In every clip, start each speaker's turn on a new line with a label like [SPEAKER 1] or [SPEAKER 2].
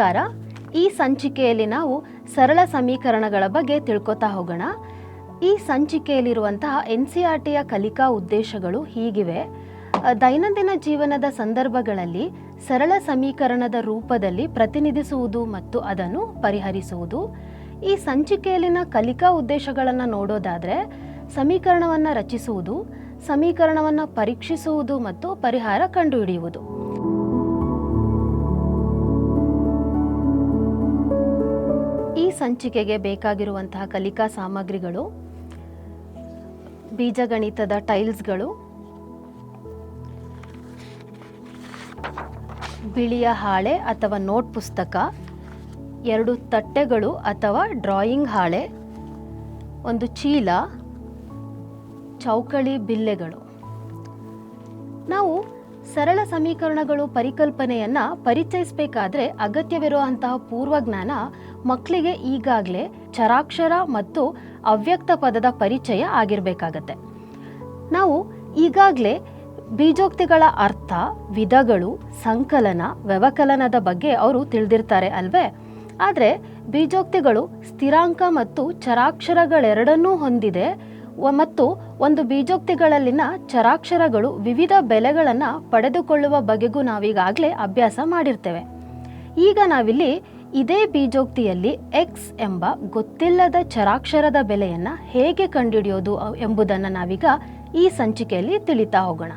[SPEAKER 1] ನಮಸ್ಕಾರ. ಈ ಸಂಚಿಕೆಯಲ್ಲಿ ನಾವು ಸರಳ ಸಮೀಕರಣಗಳ ಬಗ್ಗೆ ತಿಳ್ಕೊತಾ ಹೋಗೋಣ. ಈ ಸಂಚಿಕೆಯಲ್ಲಿರುವಂತಹ NCERTಯ ಕಲಿಕಾ ಉದ್ದೇಶಗಳು ಹೀಗಿವೆ. ದೈನಂದಿನ ಜೀವನದ ಸಂದರ್ಭಗಳಲ್ಲಿ ಸರಳ ಸಮೀಕರಣದ ರೂಪದಲ್ಲಿ ಪ್ರತಿನಿಧಿಸುವುದು ಮತ್ತು ಅದನ್ನು ಪರಿಹರಿಸುವುದು. ಈ ಸಂಚಿಕೆಯಲ್ಲಿನ ಕಲಿಕಾ ಉದ್ದೇಶಗಳನ್ನು ನೋಡೋದಾದರೆ ಸಮೀಕರಣವನ್ನು ರಚಿಸುವುದು, ಸಮೀಕರಣವನ್ನು ಪರೀಕ್ಷಿಸುವುದು ಮತ್ತು ಪರಿಹಾರ ಕಂಡುಹಿಡಿಯುವುದು. ಈ ಸಂಚಿಕೆಗೆ ಬೇಕಾಗಿರುವಂತಹ ಕಲಿಕಾ ಸಾಮಗ್ರಿಗಳು: ಬೀಜಗಣಿತದ ಟೈಲ್ಸ್ಗಳು, ಬಿಳಿಯ ಹಾಳೆ ಅಥವಾ ನೋಟ್ ಪುಸ್ತಕ, 2 ತಟ್ಟೆಗಳು ಅಥವಾ ಡ್ರಾಯಿಂಗ್ ಹಾಳೆ, ಒಂದು ಚೀಲ, ಚೌಕಳಿ ಬಿಲ್ಲೆಗಳು. ನಾವು ಸರಳ ಸಮೀಕರಣಗಳು ಪರಿಕಲ್ಪನೆಯನ್ನು ಪರಿಚಯಿಸಬೇಕಾದ್ರೆ ಅಗತ್ಯವಿರುವಂತಹ ಪೂರ್ವಜ್ಞಾನ ಮಕ್ಕಳಿಗೆ ಈಗಾಗಲೇ ಚರಾಕ್ಷರ ಮತ್ತು ಅವ್ಯಕ್ತ ಪದದ ಪರಿಚಯ ಆಗಿರಬೇಕಾಗತ್ತೆ. ನಾವು ಈಗಾಗಲೇ ಬೀಜೋಕ್ತಿಗಳ ಅರ್ಥ, ವಿಧಗಳು, ಸಂಕಲನ, ವ್ಯವಕಲನದ ಬಗ್ಗೆ ಅವರು ತಿಳಿದಿರ್ತಾರೆ ಅಲ್ವೇ? ಆದರೆ ಬೀಜೋಕ್ತಿಗಳು ಸ್ಥಿರಾಂಕ ಮತ್ತು ಚರಾಕ್ಷರಗಳೆರಡನ್ನೂ ಹೊಂದಿದೆ ಮತ್ತು ಒಂದು ಬೀಜೋಕ್ತಿಗಳಲ್ಲಿನ ಚರಾಕ್ಷರಗಳು ವಿವಿಧ ಬೆಲೆಗಳನ್ನು ಪಡೆದುಕೊಳ್ಳುವ ಬಗೆಗೂ ನಾವೀಗಾಗಲೇ ಅಭ್ಯಾಸ ಮಾಡಿರ್ತೇವೆ. ಈಗ ನಾವಿಲ್ಲಿ ಇದೇ ಬೀಜೋಕ್ತಿಯಲ್ಲಿ x ಎಂಬ ಗೊತ್ತಿಲ್ಲದ ಚರಾಕ್ಷರದ ಬೆಲೆಯನ್ನು ಹೇಗೆ ಕಂಡುಹಿಡಿಯೋದು ಎಂಬುದನ್ನು ನಾವೀಗ ಈ ಸಂಚಿಕೆಯಲ್ಲಿ ತಿಳಿತಾ ಹೋಗೋಣ.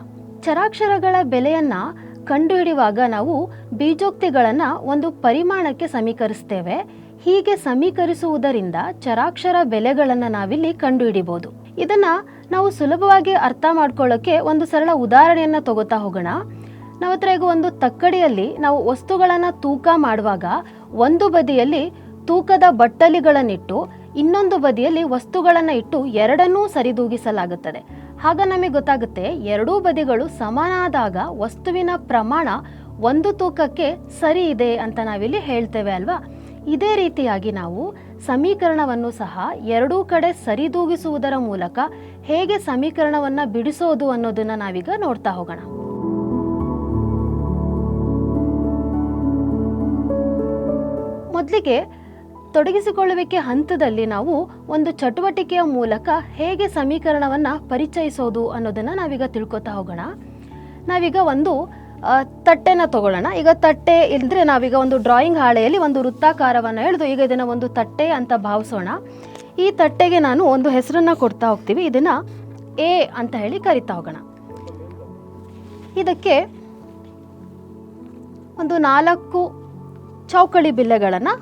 [SPEAKER 1] ಚರಾಕ್ಷರಗಳ ಬೆಲೆಯನ್ನು ಕಂಡುಹಿಡಿಯುವಾಗ ನಾವು ಬೀಜೋಕ್ತಿಗಳನ್ನು ಒಂದು ಪರಿಮಾಣಕ್ಕೆ ಸಮೀಕರಿಸ್ತೇವೆ. ಹೀಗೆ ಸಮೀಕರಿಸುವುದರಿಂದ ಚರಾಕ್ಷರ ಬೆಲೆಗಳನ್ನು ನಾವಿಲ್ಲಿ ಕಂಡುಹಿಡಿಬಹುದು. ಇದನ್ನು ನಾವು ಸುಲಭವಾಗಿ ಅರ್ಥ ಮಾಡ್ಕೊಳ್ಳೋಕ್ಕೆ ಒಂದು ಸರಳ ಉದಾಹರಣೆಯನ್ನು ತಗೋತಾ ಹೋಗೋಣ. ನಾವು ಹತ್ರ ಈಗ ಒಂದು ತಕ್ಕಡಿಯಲ್ಲಿ ನಾವು ವಸ್ತುಗಳನ್ನು ತೂಕ ಮಾಡುವಾಗ ಒಂದು ಬದಿಯಲ್ಲಿ ತೂಕದ ಬಟ್ಟಲಿಗಳನ್ನಿಟ್ಟು ಇನ್ನೊಂದು ಬದಿಯಲ್ಲಿ ವಸ್ತುಗಳನ್ನು ಇಟ್ಟು ಎರಡನ್ನೂ ಸರಿದೂಗಿಸಲಾಗುತ್ತದೆ. ಆಗ ನಮಗೆ ಗೊತ್ತಾಗುತ್ತೆ ಎರಡೂ ಬದಿಗಳು ಸಮಾನಾದಾಗ ವಸ್ತುವಿನ ಪ್ರಮಾಣ ಒಂದು ತೂಕಕ್ಕೆ ಸರಿ ಇದೆ ಅಂತ ನಾವಿಲ್ಲಿ ಹೇಳ್ತೇವೆ ಅಲ್ವಾ? ಇದೇ ರೀತಿಯಾಗಿ ನಾವು ಸಮೀಕರಣವನ್ನು ಸಹ ಎರಡೂ ಕಡೆ ಸರಿದೂಗಿಸುವುದರ ಮೂಲಕ ಹೇಗೆ ಸಮೀಕರಣವನ್ನು ಬಿಡಿಸೋದು ಅನ್ನೋದನ್ನು ನಾವೀಗ ನೋಡ್ತಾ ಹೋಗೋಣ. ಮೊದಲಿಗೆ ತೊಡಗಿಸಿಕೊಳ್ಳುವಿಕೆ ಹಂತದಲ್ಲಿ ನಾವು ಒಂದು ಚಟುವಟಿಕೆಯ ಮೂಲಕ ಹೇಗೆ ಸಮೀಕರಣವನ್ನು ಪರಿಚಯಿಸೋದು ಅನ್ನೋದನ್ನು ನಾವೀಗ ತಿಳ್ಕೊತಾ ಹೋಗೋಣ. ನಾವೀಗ ಒಂದು ತಟ್ಟೆನ ತಗೊಳ್ಳೋಣ. ಈಗ ತಟ್ಟೆ ಇಲ್ಲದ್ರೆ ನಾವೀಗ ಒಂದು ಡ್ರಾಯಿಂಗ್ ಹಾಳೆಯಲ್ಲಿ ಒಂದು ವೃತ್ತಾಕಾರವನ್ನು ಎಳೆದು ಈಗ ಇದನ್ನು ಒಂದು ತಟ್ಟೆ ಅಂತ ಭಾವಿಸೋಣ. ಈ ತಟ್ಟೆಗೆ ನಾನು ಒಂದು ಹೆಸರನ್ನು ಕೊಡ್ತಾ ಹೋಗ್ತೀವಿ. ಇದನ್ನು A ಅಂತ ಹೇಳಿ ಕರಿತಾ ಹೋಗೋಣ. ಇದಕ್ಕೆ ಒಂದು 4 ಚೌಕಳಿ ಬಿಲ್ಲೆಗಳನ್ನು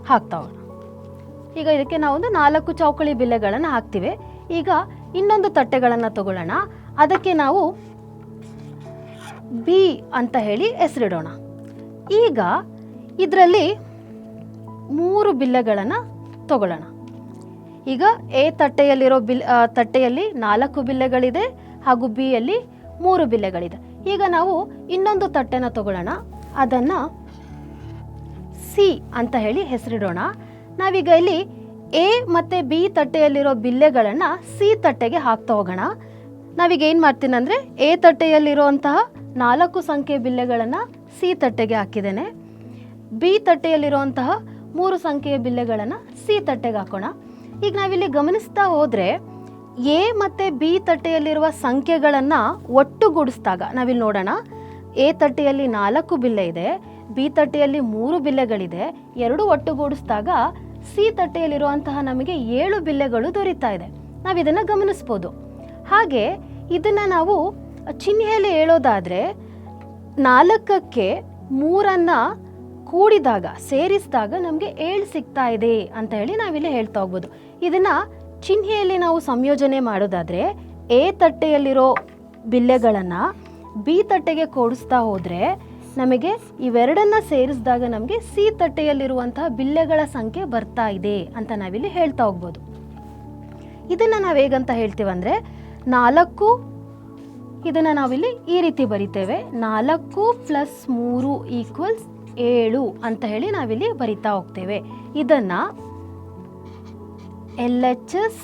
[SPEAKER 1] ಹಾಕ್ತಾ ಹೋಗೋಣ. ಈಗ ಇದಕ್ಕೆ ನಾವು ಒಂದು 4 ಚೌಕಳಿ ಬಿಲ್ಲೆಗಳನ್ನು ಹಾಕ್ತೀವಿ. ಈಗ ಇನ್ನೊಂದು ತಟ್ಟೆಗಳನ್ನು ತಗೊಳ್ಳೋಣ. ಅದಕ್ಕೆ ನಾವು B ಅಂತ ಹೇಳಿ ಹೆಸರಿಡೋಣ. ಈಗ ಇದರಲ್ಲಿ 3 ಬಿಲ್ಲೆಗಳನ್ನು ತಗೊಳ್ಳೋಣ. ಈಗ A ತಟ್ಟೆಯಲ್ಲಿರೋ ತಟ್ಟೆಯಲ್ಲಿ 4 ಬಿಲ್ಲೆಗಳಿದೆ ಹಾಗೂ B ಯಲ್ಲಿ 3 ಬಿಲ್ಲೆಗಳಿದೆ. ಈಗ ನಾವು ಇನ್ನೊಂದು ತಟ್ಟೆನ ತಗೊಳ್ಳೋಣ. ಅದನ್ನು C ಅಂತ ಹೇಳಿ ಹೆಸರಿಡೋಣ. ನಾವೀಗ ಇಲ್ಲಿ A ಮತ್ತು B ತಟ್ಟೆಯಲ್ಲಿರೋ ಬಿಲ್ಲೆಗಳನ್ನು C ತಟ್ಟೆಗೆ ಹಾಕ್ತಾ ಹೋಗೋಣ. ನಾವೀಗ ಏನು ಮಾಡ್ತೀನಿ ಅಂದರೆ A ತಟ್ಟೆಯಲ್ಲಿರುವಂತಹ 4 ಸಂಖ್ಯೆ ಬಿಲ್ಲೆಗಳನ್ನು C ತಟ್ಟೆಗೆ ಹಾಕಿದ್ದೇನೆ. B ತಟ್ಟೆಯಲ್ಲಿರುವಂತಹ 3 ಸಂಖ್ಯೆಯ ಬಿಲ್ಲೆಗಳನ್ನು C ತಟ್ಟೆಗೆ ಹಾಕೋಣ. ಈಗ ನಾವಿಲ್ಲಿ ಗಮನಿಸ್ತಾ ಹೋದರೆ A ಮತ್ತು B ತಟ್ಟೆಯಲ್ಲಿರುವ ಸಂಖ್ಯೆಗಳನ್ನು ಒಟ್ಟುಗೂಡಿಸಿದಾಗ ನಾವಿಲ್ಲಿ ನೋಡೋಣ. A ತಟ್ಟೆಯಲ್ಲಿ 4 ಬಿಲ್ಲೆ ಇದೆ, B ತಟ್ಟೆಯಲ್ಲಿ 3 ಬಿಲ್ಲೆಗಳಿದೆ. ಎರಡು ಒಟ್ಟುಗೂಡಿಸಿದಾಗ C ತಟ್ಟೆಯಲ್ಲಿರುವಂತಹ ನಮಗೆ 7 ಬಿಲ್ಲೆಗಳು ದೊರೀತಾ ಇದೆ. ನಾವು ಇದನ್ನು ಗಮನಿಸ್ಬೋದು. ಹಾಗೆ ಇದನ್ನು ನಾವು ಚಿಹ್ನೆಯಲ್ಲಿ ಹೇಳೋದಾದರೆ 4ಕ್ಕೆ 3 ಕೂಡಿದಾಗ ಸೇರಿಸಿದಾಗ ನಮಗೆ 7 ಸಿಗ್ತಾ ಇದೆ ಅಂತ ಹೇಳಿ ನಾವಿಲ್ಲಿ ಹೇಳ್ತಾ ಹೋಗ್ಬೋದು. ಇದನ್ನು ಚಿಹ್ನೆಯಲ್ಲಿ ನಾವು ಸಂಯೋಜನೆ ಮಾಡೋದಾದರೆ A ತಟ್ಟೆಯಲ್ಲಿರೋ ಬಿಲ್ಲೆಗಳನ್ನು B ತಟ್ಟೆಗೆ ಕೂಡಿಸ್ತಾ ಹೋದರೆ ನಮಗೆ ಇವೆರಡನ್ನು ಸೇರಿಸಿದಾಗ ನಮಗೆ C ತಟ್ಟೆಯಲ್ಲಿರುವಂತಹ ಬಿಲ್ಲೆಗಳ ಸಂಖ್ಯೆ ಬರ್ತಾ ಇದೆ ಅಂತ ನಾವಿಲ್ಲಿ ಹೇಳ್ತಾ ಹೋಗ್ಬೋದು. ಇದನ್ನು ನಾವು ಹೇಗಂತ ಹೇಳ್ತೀವಂದರೆ 4, ಇದನ್ನು ನಾವಿಲ್ಲಿ ಈ ರೀತಿ ಬರಿತೇವೆ. 4 + 3 = 7 ಅಂತ ಹೇಳಿ ನಾವಿಲ್ಲಿ ಬರಿತಾ ಹೋಗ್ತೇವೆ. ಇದನ್ನು LHS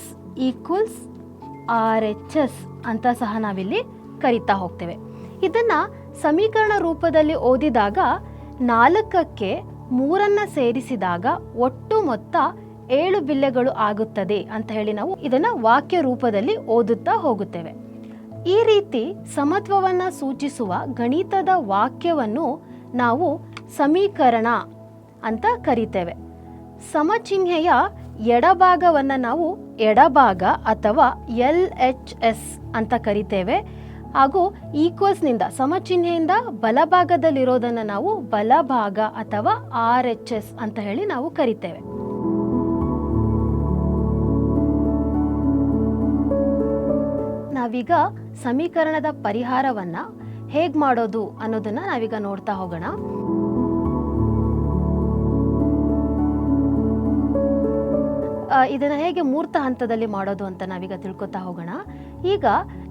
[SPEAKER 1] = RHS ಅಂತ ಸಹ ನಾವಿಲ್ಲಿ ಕರಿತಾ ಹೋಗ್ತೇವೆ. ಇದನ್ನು ಸಮೀಕರಣ ರೂಪದಲ್ಲಿ ಓದಿದಾಗ 4ಕ್ಕೆ ಮೂರನ್ನ ಸೇರಿಸಿದಾಗ ಒಟ್ಟು ಮೊತ್ತ 7 ಬಿಲ್ಲೆಗಳು ಆಗುತ್ತದೆ ಅಂತ ಹೇಳಿ ನಾವು ಇದನ್ನ ವಾಕ್ಯ ರೂಪದಲ್ಲಿ ಓದುತ್ತಾ ಹೋಗುತ್ತೇವೆ. ಈ ರೀತಿ ಸಮತ್ವವನ್ನು ಸೂಚಿಸುವ ಗಣಿತದ ವಾಕ್ಯವನ್ನು ನಾವು ಸಮೀಕರಣ ಅಂತ ಕರಿತೇವೆ. ಸಮಚಿಹ್ನೆಯ ಎಡಭಾಗವನ್ನು ನಾವು ಎಡಭಾಗ ಅಥವಾ LHS ಅಂತ ಕರಿತೇವೆ. ಹಾಗೂ ಈಕ್ವಲ್ಸ್ನಿಂದ ಸಮಚಿಹ್ನೆಯಿಂದ ಬಲಭಾಗದಲ್ಲಿರೋದನ್ನು ನಾವು ಬಲಭಾಗ ಅಥವಾ RHS ಅಂತ ಹೇಳಿ ನಾವು ಕರಿತೇವೆ. ನಾವೀಗ ಸಮೀಕರಣದ ಪರಿಹಾರವನ್ನು ಹೇಗೆ ಮಾಡೋದು ಅನ್ನೋದನ್ನು ನಾವೀಗ ನೋಡ್ತಾ ಹೋಗೋಣ. ಇದನ್ನು ಹೇಗೆ ಮೂರ್ತ ಹಂತದಲ್ಲಿ ಮಾಡೋದು ಅಂತ ನಾವೀಗ ತಿಳ್ಕೊತಾ ಹೋಗೋಣ. ಈಗ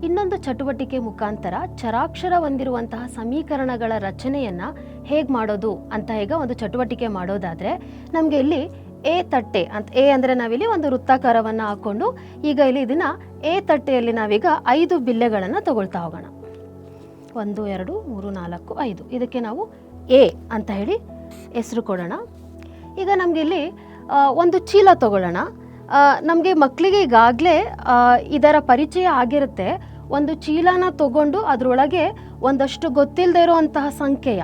[SPEAKER 1] ಇನ್ನೊಂದು ಚಟುವಟಿಕೆ ಮುಖಾಂತರ ಚರಾಕ್ಷರ ಹೊಂದಿರುವಂತಹ ಸಮೀಕರಣಗಳ ರಚನೆಯನ್ನು ಹೇಗೆ ಮಾಡೋದು ಅಂತ ಈಗ ಒಂದು ಚಟುವಟಿಕೆ ಮಾಡೋದಾದರೆ, ನಮಗೆ ಇಲ್ಲಿ ಎ ತಟ್ಟೆ ಅಂತ, ಎ ಅಂದರೆ ನಾವಿಲ್ಲಿ ಒಂದು ವೃತ್ತಾಕಾರವನ್ನು ಹಾಕ್ಕೊಂಡು ಈಗ ಇಲ್ಲಿ ಇದನ್ನು ಎ ತಟ್ಟೆಯಲ್ಲಿ ನಾವೀಗ 5 ಬಿಲ್ಲೆಗಳನ್ನು ತಗೊಳ್ತಾ ಹೋಗೋಣ. 1 2 3 4 5. ಇದಕ್ಕೆ ನಾವು ಎ ಅಂತ ಹೇಳಿ ಹೆಸರು ಕೊಡೋಣ. ಈಗ ನಮಗೆ ಇಲ್ಲಿ ಒಂದು ಚೀಲ ತಗೊಳ್ಳೋಣ. ನಮಗೆ ಮಕ್ಕಳಿಗೆ ಈಗಾಗಲೇ ಇದರ ಪರಿಚಯ ಆಗಿರುತ್ತೆ. ಒಂದು ಚೀಲನ ತಗೊಂಡು ಅದರೊಳಗೆ ಒಂದಷ್ಟು ಗೊತ್ತಿಲ್ಲದೆ ಇರೋವಂತಹ ಸಂಖ್ಯೆಯ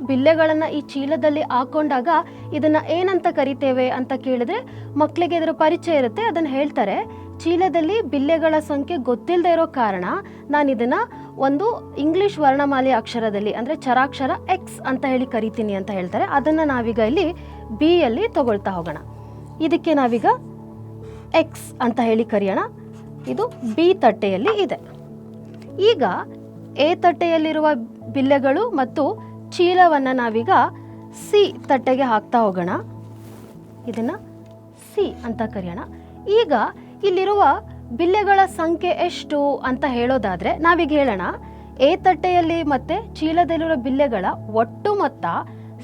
[SPEAKER 1] ಬಿಲ್ಲೆಗಳನ್ನು ಈ ಚೀಲದಲ್ಲಿ ಹಾಕೊಂಡಾಗ ಇದನ್ನು ಏನಂತ ಕರಿತೇವೆ ಅಂತ ಕೇಳಿದ್ರೆ ಮಕ್ಕಳಿಗೆ ಇದರ ಪರಿಚಯ ಇರುತ್ತೆ, ಅದನ್ನು ಹೇಳ್ತಾರೆ. ಚೀಲದಲ್ಲಿ ಬಿಲ್ಲೆಗಳ ಸಂಖ್ಯೆ ಗೊತ್ತಿಲ್ಲದೆ ಇರೋ ಕಾರಣ ನಾನು ಇದನ್ನು ಒಂದು ಇಂಗ್ಲಿಷ್ ವರ್ಣಮಾಲೆ ಅಕ್ಷರದಲ್ಲಿ ಅಂದರೆ ಚರಾಕ್ಷರ X ಅಂತ ಹೇಳಿ ಕರಿತೀನಿ ಅಂತ ಹೇಳ್ತಾರೆ. ಅದನ್ನು ನಾವೀಗ ಇಲ್ಲಿ B ಯಲ್ಲಿ ತಗೊಳ್ತಾ ಹೋಗೋಣ. ಇದಕ್ಕೆ ನಾವೀಗ X ಅಂತ ಹೇಳಿ ಕರೆಯೋಣ. ಇದು B ತಟ್ಟೆಯಲ್ಲಿ ಇದೆ. ಈಗ ಎ ತಟ್ಟೆಯಲ್ಲಿರುವ ಬಿಲ್ಲೆಗಳು ಮತ್ತು ಚೀಲವನ್ನು ನಾವೀಗ C ತಟ್ಟೆಗೆ ಹಾಕ್ತಾ ಹೋಗೋಣ. ಇದನ್ನು C ಅಂತ ಕರೆಯೋಣ. ಈಗ ಇಲ್ಲಿರುವ ಬಿಲ್ಲೆಗಳ ಸಂಖ್ಯೆ ಎಷ್ಟು ಅಂತ ಹೇಳೋದಾದರೆ ನಾವೀಗ ಹೇಳೋಣ, ಎ ತಟ್ಟೆಯಲ್ಲಿ ಮತ್ತು ಚೀಲದಲ್ಲಿರುವ ಬಿಲ್ಲೆಗಳ ಒಟ್ಟು ಮೊತ್ತ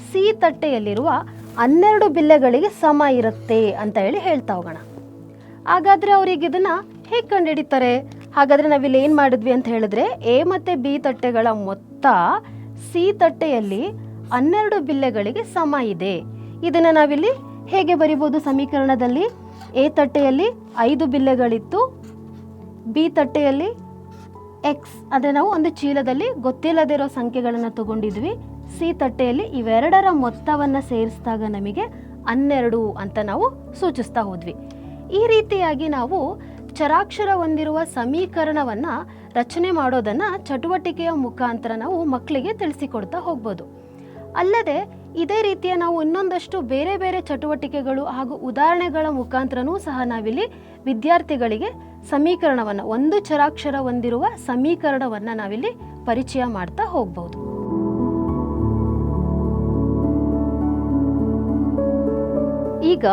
[SPEAKER 1] C ತಟ್ಟೆಯಲ್ಲಿರುವ 12 ಬಿಲ್ಲೆಗಳಿಗೆ ಸಮ ಇರುತ್ತೆ ಅಂತ ಹೇಳಿ ಹೇಳ್ತಾ ಹೋಗೋಣ. ಹಾಗಾದರೆ ಅವ್ರಿಗೆ ಇದನ್ನು ಹೇಗೆ ಕಂಡುಹಿಡಿತಾರೆ? ಹಾಗಾದರೆ ನಾವಿಲ್ಲಿ ಏನು ಮಾಡಿದ್ವಿ ಅಂತ ಹೇಳಿದ್ರೆ, ಎ ಮತ್ತು B ತಟ್ಟೆಗಳ ಮೊತ್ತ C ತಟ್ಟೆಯಲ್ಲಿ 12 ಬಿಲ್ಲೆಗಳಿಗೆ ಸಮ ಇದೆ. ಇದನ್ನು ನಾವಿಲ್ಲಿ ಹೇಗೆ ಬರಿಬೋದು ಸಮೀಕರಣದಲ್ಲಿ? ಎ ತಟ್ಟೆಯಲ್ಲಿ 5 ಬಿಲ್ಲೆಗಳಿತ್ತು, B ತಟ್ಟೆಯಲ್ಲಿ X ಅಂದರೆ ನಾವು ಒಂದು ಚೀಲದಲ್ಲಿ ಗೊತ್ತಿಲ್ಲದಿರೋ ಸಂಖ್ಯೆಗಳನ್ನು ತಗೊಂಡಿದ್ವಿ, C ತಟ್ಟೆಯಲ್ಲಿ ಇವೆರಡರ ಮೊತ್ತವನ್ನು ಸೇರಿಸಿದಾಗ ನಮಗೆ 12 ಅಂತ ನಾವು ಸೂಚಿಸ್ತಾ ಹೋದ್ವಿ. ಈ ರೀತಿಯಾಗಿ ನಾವು ಚರಾಕ್ಷರ ಹೊಂದಿರುವ ಸಮೀಕರಣವನ್ನು ರಚನೆ ಮಾಡೋದನ್ನು ಚಟುವಟಿಕೆಯ ಮುಖಾಂತರ ನಾವು ಮಕ್ಕಳಿಗೆ ತಿಳಿಸಿಕೊಡ್ತಾ ಹೋಗ್ಬೋದು. ಅಲ್ಲದೆ ಇದೇ ರೀತಿಯ ನಾವು ಇನ್ನೊಂದಷ್ಟು ಬೇರೆ ಬೇರೆ ಚಟುವಟಿಕೆಗಳು ಹಾಗೂ ಉದಾಹರಣೆಗಳ ಮುಖಾಂತರನೂ ಸಹ ನಾವಿಲ್ಲಿ ವಿದ್ಯಾರ್ಥಿಗಳಿಗೆ ಸಮೀಕರಣವನ್ನು, ಒಂದು ಚರಾಕ್ಷರ ಹೊಂದಿರುವ ಸಮೀಕರಣವನ್ನು ನಾವಿಲ್ಲಿ ಪರಿಚಯ ಮಾಡ್ತಾ ಹೋಗ್ಬೋದು. ಈಗ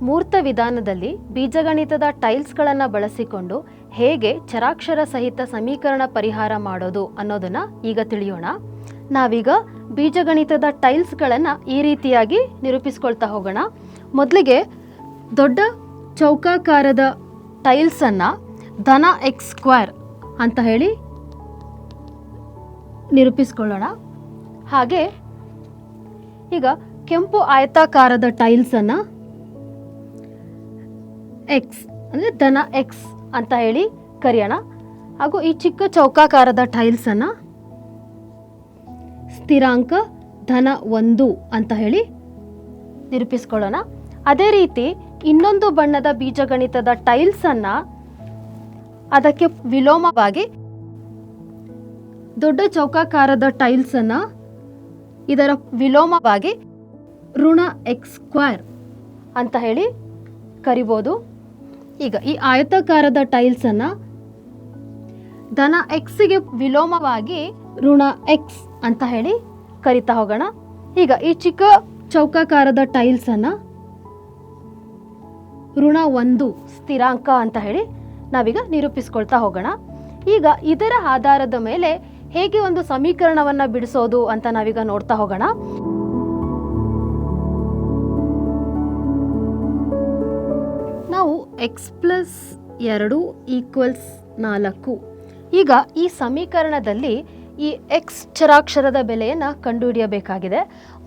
[SPEAKER 1] ಮೂರ್ತ ವಿಧಾನದಲ್ಲಿ ಬೀಜಗಣಿತದ ಟೈಲ್ಸ್ಗಳನ್ನು ಬಳಸಿಕೊಂಡು ಹೇಗೆ ಚರಾಕ್ಷರ ಸಹಿತ ಸಮೀಕರಣ ಪರಿಹಾರ ಮಾಡೋದು ಅನ್ನೋದನ್ನು ಈಗ ತಿಳಿಯೋಣ. ನಾವೀಗ ಬೀಜಗಣಿತದ ಟೈಲ್ಸ್ಗಳನ್ನು ಈ ರೀತಿಯಾಗಿ ನಿರೂಪಿಸ್ಕೊಳ್ತಾ ಹೋಗೋಣ. ಮೊದಲಿಗೆ ದೊಡ್ಡ ಚೌಕಾಕಾರದ ಟೈಲ್ಸನ್ನು ಧನ x² ಅಂತ ಹೇಳಿ ನಿರೂಪಿಸ್ಕೊಳ್ಳೋಣ. ಹಾಗೆ ಈಗ ಕೆಂಪು ಆಯತಾಕಾರದ ಟೈಲ್ಸನ್ನು x ಅಂದರೆ ಧನ x ಅಂತ ಹೇಳಿ ಕರೆಯೋಣ. ಹಾಗೂ ಈ ಚಿಕ್ಕ ಚೌಕಾಕಾರದ ಟೈಲ್ಸನ್ನು ಸ್ಥಿರಾಂಕ ಧನ 1 ಅಂತ ಹೇಳಿ ನಿರೂಪಿಸ್ಕೊಳ್ಳೋಣ. ಅದೇ ರೀತಿ ಇನ್ನೊಂದು ಬಣ್ಣದ ಬೀಜಗಣಿತದ ಟೈಲ್ಸನ್ನು ಅದಕ್ಕೆ ವಿಲೋಮವಾಗಿ ದೊಡ್ಡ ಚೌಕಾಕಾರದ ಟೈಲ್ಸನ್ನು ಇದರ ವಿಲೋಮವಾಗಿ ಋಣ x² ಅಂತ ಹೇಳಿ ಕರಿಬೋದು. ಈಗ ಈ ಆಯತಾಕಾರದ ಟೈಲ್ಸನ್ನು ಧನ xಗೆ ವಿಲೋಮವಾಗಿ ಋಣ x ಅಂತ ಹೇಳಿ ಕರಿತಾ ಹೋಗೋಣ. ಈಗ ಈ ಚಿಕ್ಕ ಚೌಕಾಕಾರದ ಟೈಲ್ಸನ್ನು ಋಣ 1 ಸ್ಥಿರಾಂಕ ಅಂತ ಹೇಳಿ ನಾವೀಗ ನಿರೂಪಿಸ್ಕೊಳ್ತಾ ಹೋಗೋಣ. ಈಗ ಇದರ ಆಧಾರದ ಮೇಲೆ ಹೇಗೆ ಒಂದು ಸಮೀಕರಣವನ್ನು ಬಿಡಿಸೋದು ಅಂತ ನಾವೀಗ ನೋಡ್ತಾ ಹೋಗೋಣ. ನಾವು x+2 = 4. ಈಗ ಈ ಸಮೀಕರಣದಲ್ಲಿ ಈ ಎಕ್ಸ್ ಚರಾಕ್ಷರದ ಬೆಲೆಯನ್ನು ಕಂಡುಹಿಡಿಯಬೇಕಾಗಿದೆ.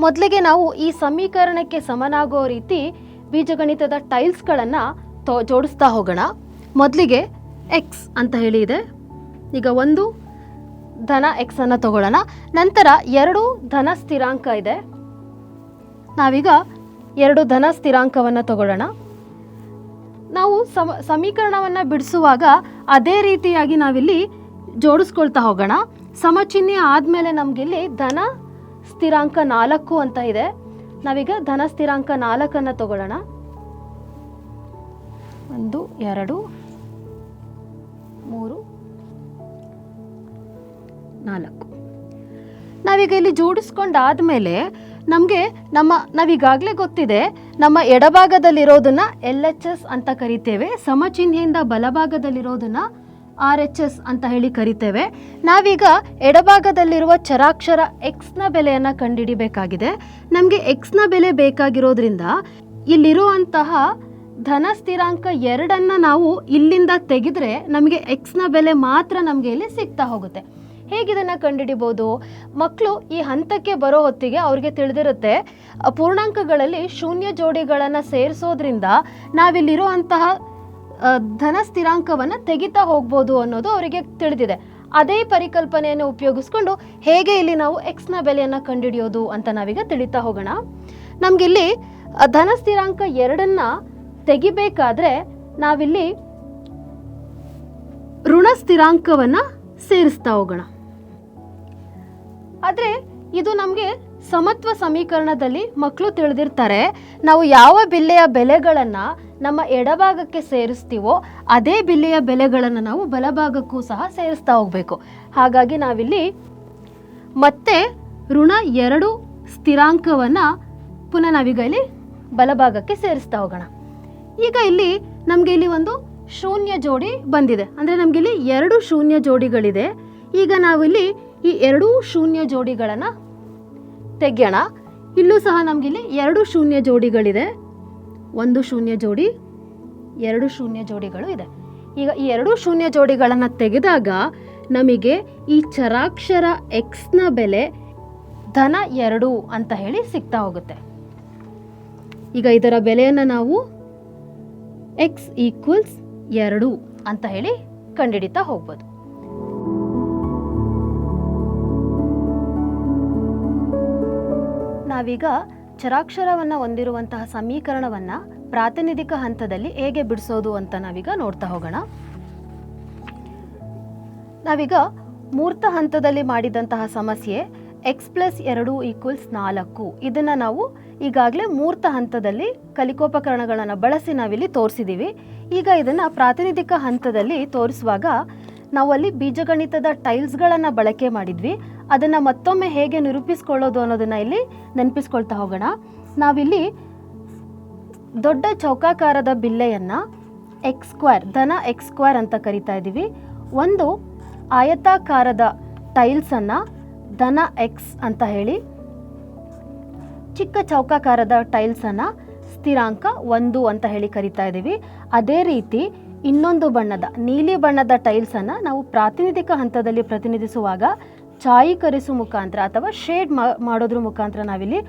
[SPEAKER 1] ಮೊದಲಿಗೆ ನಾವು ಈ ಸಮೀಕರಣಕ್ಕೆ ಸಮನಾಗೋ ರೀತಿ ಬೀಜಗಣಿತದ ಟೈಲ್ಸ್ಗಳನ್ನು ಜೋಡಿಸ್ತಾ ಹೋಗೋಣ. ಮೊದಲಿಗೆ ಎಕ್ಸ್ ಅಂತ ಹೇಳಿ ಇದೆ. ಈಗ ಒಂದು ಧನ ಎಕ್ಸ್ ಅನ್ನು ತಗೊಳ್ಳೋಣ. ನಂತರ 2 ಧನ ಸ್ಥಿರಾಂಕ ಇದೆ. ನಾವೀಗ 2 ಧನ ಸ್ಥಿರಾಂಕವನ್ನು ತಗೊಳ್ಳೋಣ. ನಾವು ಸಮೀಕರಣವನ್ನು ಬಿಡಿಸುವಾಗ ಅದೇ ರೀತಿಯಾಗಿ ನಾವಿಲ್ಲಿ ಜೋಡಿಸ್ಕೊಳ್ತಾ ಹೋಗೋಣ. ಸಮಚಿಹ್ನೆ ಆದಮೇಲೆ ನಮಗಿಲ್ಲಿ ಧನ ಸ್ಥಿರಾಂಕ 4 ಅಂತ ಇದೆ. ನಾವೀಗ ಧನ ಸ್ಥಿರಾಂಕ 4 ತಗೊಳ್ಳೋಣ. 1 2 3 4. ನಾವೀಗ ಇಲ್ಲಿ ಜೋಡಿಸ್ಕೊಂಡಾದ್ಮೇಲೆ ನಮಗೆ ನಾವೀಗಾಗಲೇ ಗೊತ್ತಿದೆ, ನಮ್ಮ ಎಡಭಾಗದಲ್ಲಿರೋದನ್ನ LHS ಅಂತ ಕರಿತೇವೆ, ಸಮಚಿಹ್ನೆಯಿಂದ ಬಲಭಾಗದಲ್ಲಿರೋದನ್ನ RHS ಅಂತ ಹೇಳಿ ಕರಿತೇವೆ. ನಾವೀಗ ಎಡಭಾಗದಲ್ಲಿರುವ ಚರಾಕ್ಷರ ಎಕ್ಸ್ನ ಬೆಲೆಯನ್ನು ಕಂಡುಹಿಡಿಬೇಕಾಗಿದೆ. ನಮಗೆ ಎಕ್ಸ್ನ ಬೆಲೆ ಬೇಕಾಗಿರೋದ್ರಿಂದ ಇಲ್ಲಿರುವಂತಹ ಧನ ಸ್ಥಿರಾಂಕ 2 ನಾವು ಇಲ್ಲಿಂದ ತೆಗೆದ್ರೆ ನಮಗೆ ಎಕ್ಸ್ನ ಬೆಲೆ ಮಾತ್ರ ನಮಗೆ ಇಲ್ಲಿ ಸಿಗ್ತಾ ಹೋಗುತ್ತೆ. ಹೇಗಿದನ್ನು ಕಂಡುಹಿಡಿಬೋದು? ಮಕ್ಕಳು ಈ ಹಂತಕ್ಕೆ ಬರೋ ಹೊತ್ತಿಗೆ ಅವ್ರಿಗೆ ತಿಳಿದಿರುತ್ತೆ, ಪೂರ್ಣಾಂಕಗಳಲ್ಲಿ ಶೂನ್ಯ ಜೋಡಿಗಳನ್ನು ಸೇರಿಸೋದ್ರಿಂದ ನಾವಿಲ್ಲಿರುವಂತಹ ಧನ ಸ್ಥಿರಾಂಕವನ್ನು ತೆಗಿತಾ ಹೋಗ್ಬೋದು ಅನ್ನೋದು ಅವರಿಗೆ ತಿಳಿದಿದೆ. ಅದೇ ಪರಿಕಲ್ಪನೆಯನ್ನು ಉಪಯೋಗಿಸ್ಕೊಂಡು ಹೇಗೆ ಇಲ್ಲಿ ನಾವು ಎಕ್ಸ್ನ ಬೆಲೆಯನ್ನು ಕಂಡುಹಿಡಿಯೋದು ಅಂತ ನಾವೀಗ ತಿಳಿತಾ ಹೋಗೋಣ. ನಮಗಿಲ್ಲಿ ಧನ ಸ್ಥಿರಾಂಕ 2 ತೆಗಿಬೇಕಾದ್ರೆ ನಾವಿಲ್ಲಿ ಋಣ ಸ್ಥಿರಾಂಕವನ್ನು ಸೇರಿಸ್ತಾ ಹೋಗೋಣ. ಆದರೆ ಇದು ನಮಗೆ ಸಮತ್ವ ಸಮೀಕರಣದಲ್ಲಿ ಮಕ್ಕಳು ತಿಳಿದಿರ್ತಾರೆ, ನಾವು ಯಾವ ಬಿಲ್ಲೆಯ ಬೆಲೆಗಳನ್ನು ನಮ್ಮ ಎಡಭಾಗಕ್ಕೆ ಸೇರಿಸ್ತೀವೋ ಅದೇ ಬಿಲ್ಲೆಯ ಬೆಲೆಗಳನ್ನು ನಾವು ಬಲಭಾಗಕ್ಕೂ ಸಹ ಸೇರಿಸ್ತಾ ಹೋಗಬೇಕು. ಹಾಗಾಗಿ ನಾವಿಲ್ಲಿ ಮತ್ತೆ ಋಣ 2 ಸ್ಥಿರಾಂಕವನ್ನು ಪುನಃ ನಾವೀಗ ಇಲ್ಲಿ ಬಲಭಾಗಕ್ಕೆ ಸೇರಿಸ್ತಾ ಹೋಗೋಣ. ಈಗ ಇಲ್ಲಿ ನಮಗೆ ಇಲ್ಲಿ ಒಂದು ಶೂನ್ಯ ಜೋಡಿ ಬಂದಿದೆ, ಅಂದರೆ ನಮಗಿಲ್ಲಿ 2 ಶೂನ್ಯ ಜೋಡಿಗಳಿದೆ. ಈಗ ನಾವಿಲ್ಲಿ ಈ 2 ಶೂನ್ಯ ಜೋಡಿಗಳನ್ನು ತೆಗೆಯೋಣ. ಇಲ್ಲೂ ಸಹ ನಮಗಿಲ್ಲಿ 2 ಶೂನ್ಯ ಜೋಡಿಗಳಿದೆ. 1 ಶೂನ್ಯ ಜೋಡಿ, 2 ಶೂನ್ಯ ಜೋಡಿಗಳು ಇದೆ. ಈಗ ಈ 2 ಶೂನ್ಯ ಜೋಡಿಗಳನ್ನು ತೆಗೆದಾಗ ನಮಗೆ ಈ ಚರಾಕ್ಷರ ಎಕ್ಸ್ನ ಬೆಲೆ ಧನ 2 ಅಂತ ಹೇಳಿ ಸಿಗ್ತಾ ಹೋಗುತ್ತೆ. ಈಗ ಇದರ ಬೆಲೆಯನ್ನು ನಾವು x = 2 ಅಂತ ಹೇಳಿ ಕಂಡುಹಿಡಿತಾ ಹೋಗ್ಬೋದು. ನಾವೀಗ ಚರಾಕ್ಷರವನ್ನು ಹೊಂದಿರುವಂತಹ ಸಮೀಕರಣವನ್ನು ಪ್ರಾತಿನಿಧಿಕ ಹಂತದಲ್ಲಿ ಹೇಗೆ ಬಿಡಿಸೋದು ಅಂತ ನಾವೀಗ ನೋಡ್ತಾ ಹೋಗೋಣ. ನಾವೀಗ ಮೂರ್ತ ಹಂತದಲ್ಲಿ ಮಾಡಿದಂತಹ ಸಮಸ್ಯೆ x + 2 = 4. ಇದನ್ನು ನಾವು ಈಗಾಗಲೇ ಮೂರ್ತ ಹಂತದಲ್ಲಿ ಕಲಿಕೋಪಕರಣಗಳನ್ನು ಬಳಸಿ ನಾವಿಲ್ಲಿ ತೋರಿಸಿದ್ದೀವಿ. ಈಗ ಇದನ್ನು ಪ್ರಾತಿನಿಧಿಕ ಹಂತದಲ್ಲಿ ತೋರಿಸುವಾಗ ನಾವಲ್ಲಿ ಬೀಜಗಣಿತದ ಟೈಲ್ಸ್ಗಳನ್ನು ಬಳಕೆ ಮಾಡಿದ್ವಿ. ಅದನ್ನು ಮತ್ತೊಮ್ಮೆ ಹೇಗೆ ನಿರೂಪಿಸ್ಕೊಳ್ಳೋದು ಅನ್ನೋದನ್ನು ಇಲ್ಲಿ ನೆನಪಿಸ್ಕೊಳ್ತಾ ಹೋಗೋಣ. ನಾವಿಲ್ಲಿ ದೊಡ್ಡ ಚೌಕಾಕಾರದ ಬಿಲ್ಲೆಯನ್ನು x² ಧನ x² ಅಂತ ಕರಿತಾ ಇದ್ದೀವಿ. ಒಂದು ಆಯತಾಕಾರದ ಟೈಲ್ಸನ್ನು ಧನ x ಅಂತ ಹೇಳಿ, ಚಿಕ್ಕ ಚೌಕಾಕಾರದ ಟೈಲ್ಸನ್ನು ಸ್ಥಿರಾಂಕ 1 ಅಂತ ಹೇಳಿ ಕರಿತಾ ಇದ್ದೀವಿ. ಅದೇ ರೀತಿ ಇನ್ನೊಂದು ಬಣ್ಣದ ನೀಲಿ ಬಣ್ಣದ ಟೈಲ್ಸನ್ನು ನಾವು ಪ್ರಾತಿನಿಧಿಕ ಹಂತದಲ್ಲಿ ಪ್ರತಿನಿಧಿಸುವಾಗ ಛಾಯೀಕರಿಸುವ ಮುಖಾಂತರ ಅಥವಾ ಶೇಡ್ ಮಾಡೋದ್ರ ಮುಖಾಂತರ ನಾವಿಲ್ಲಿ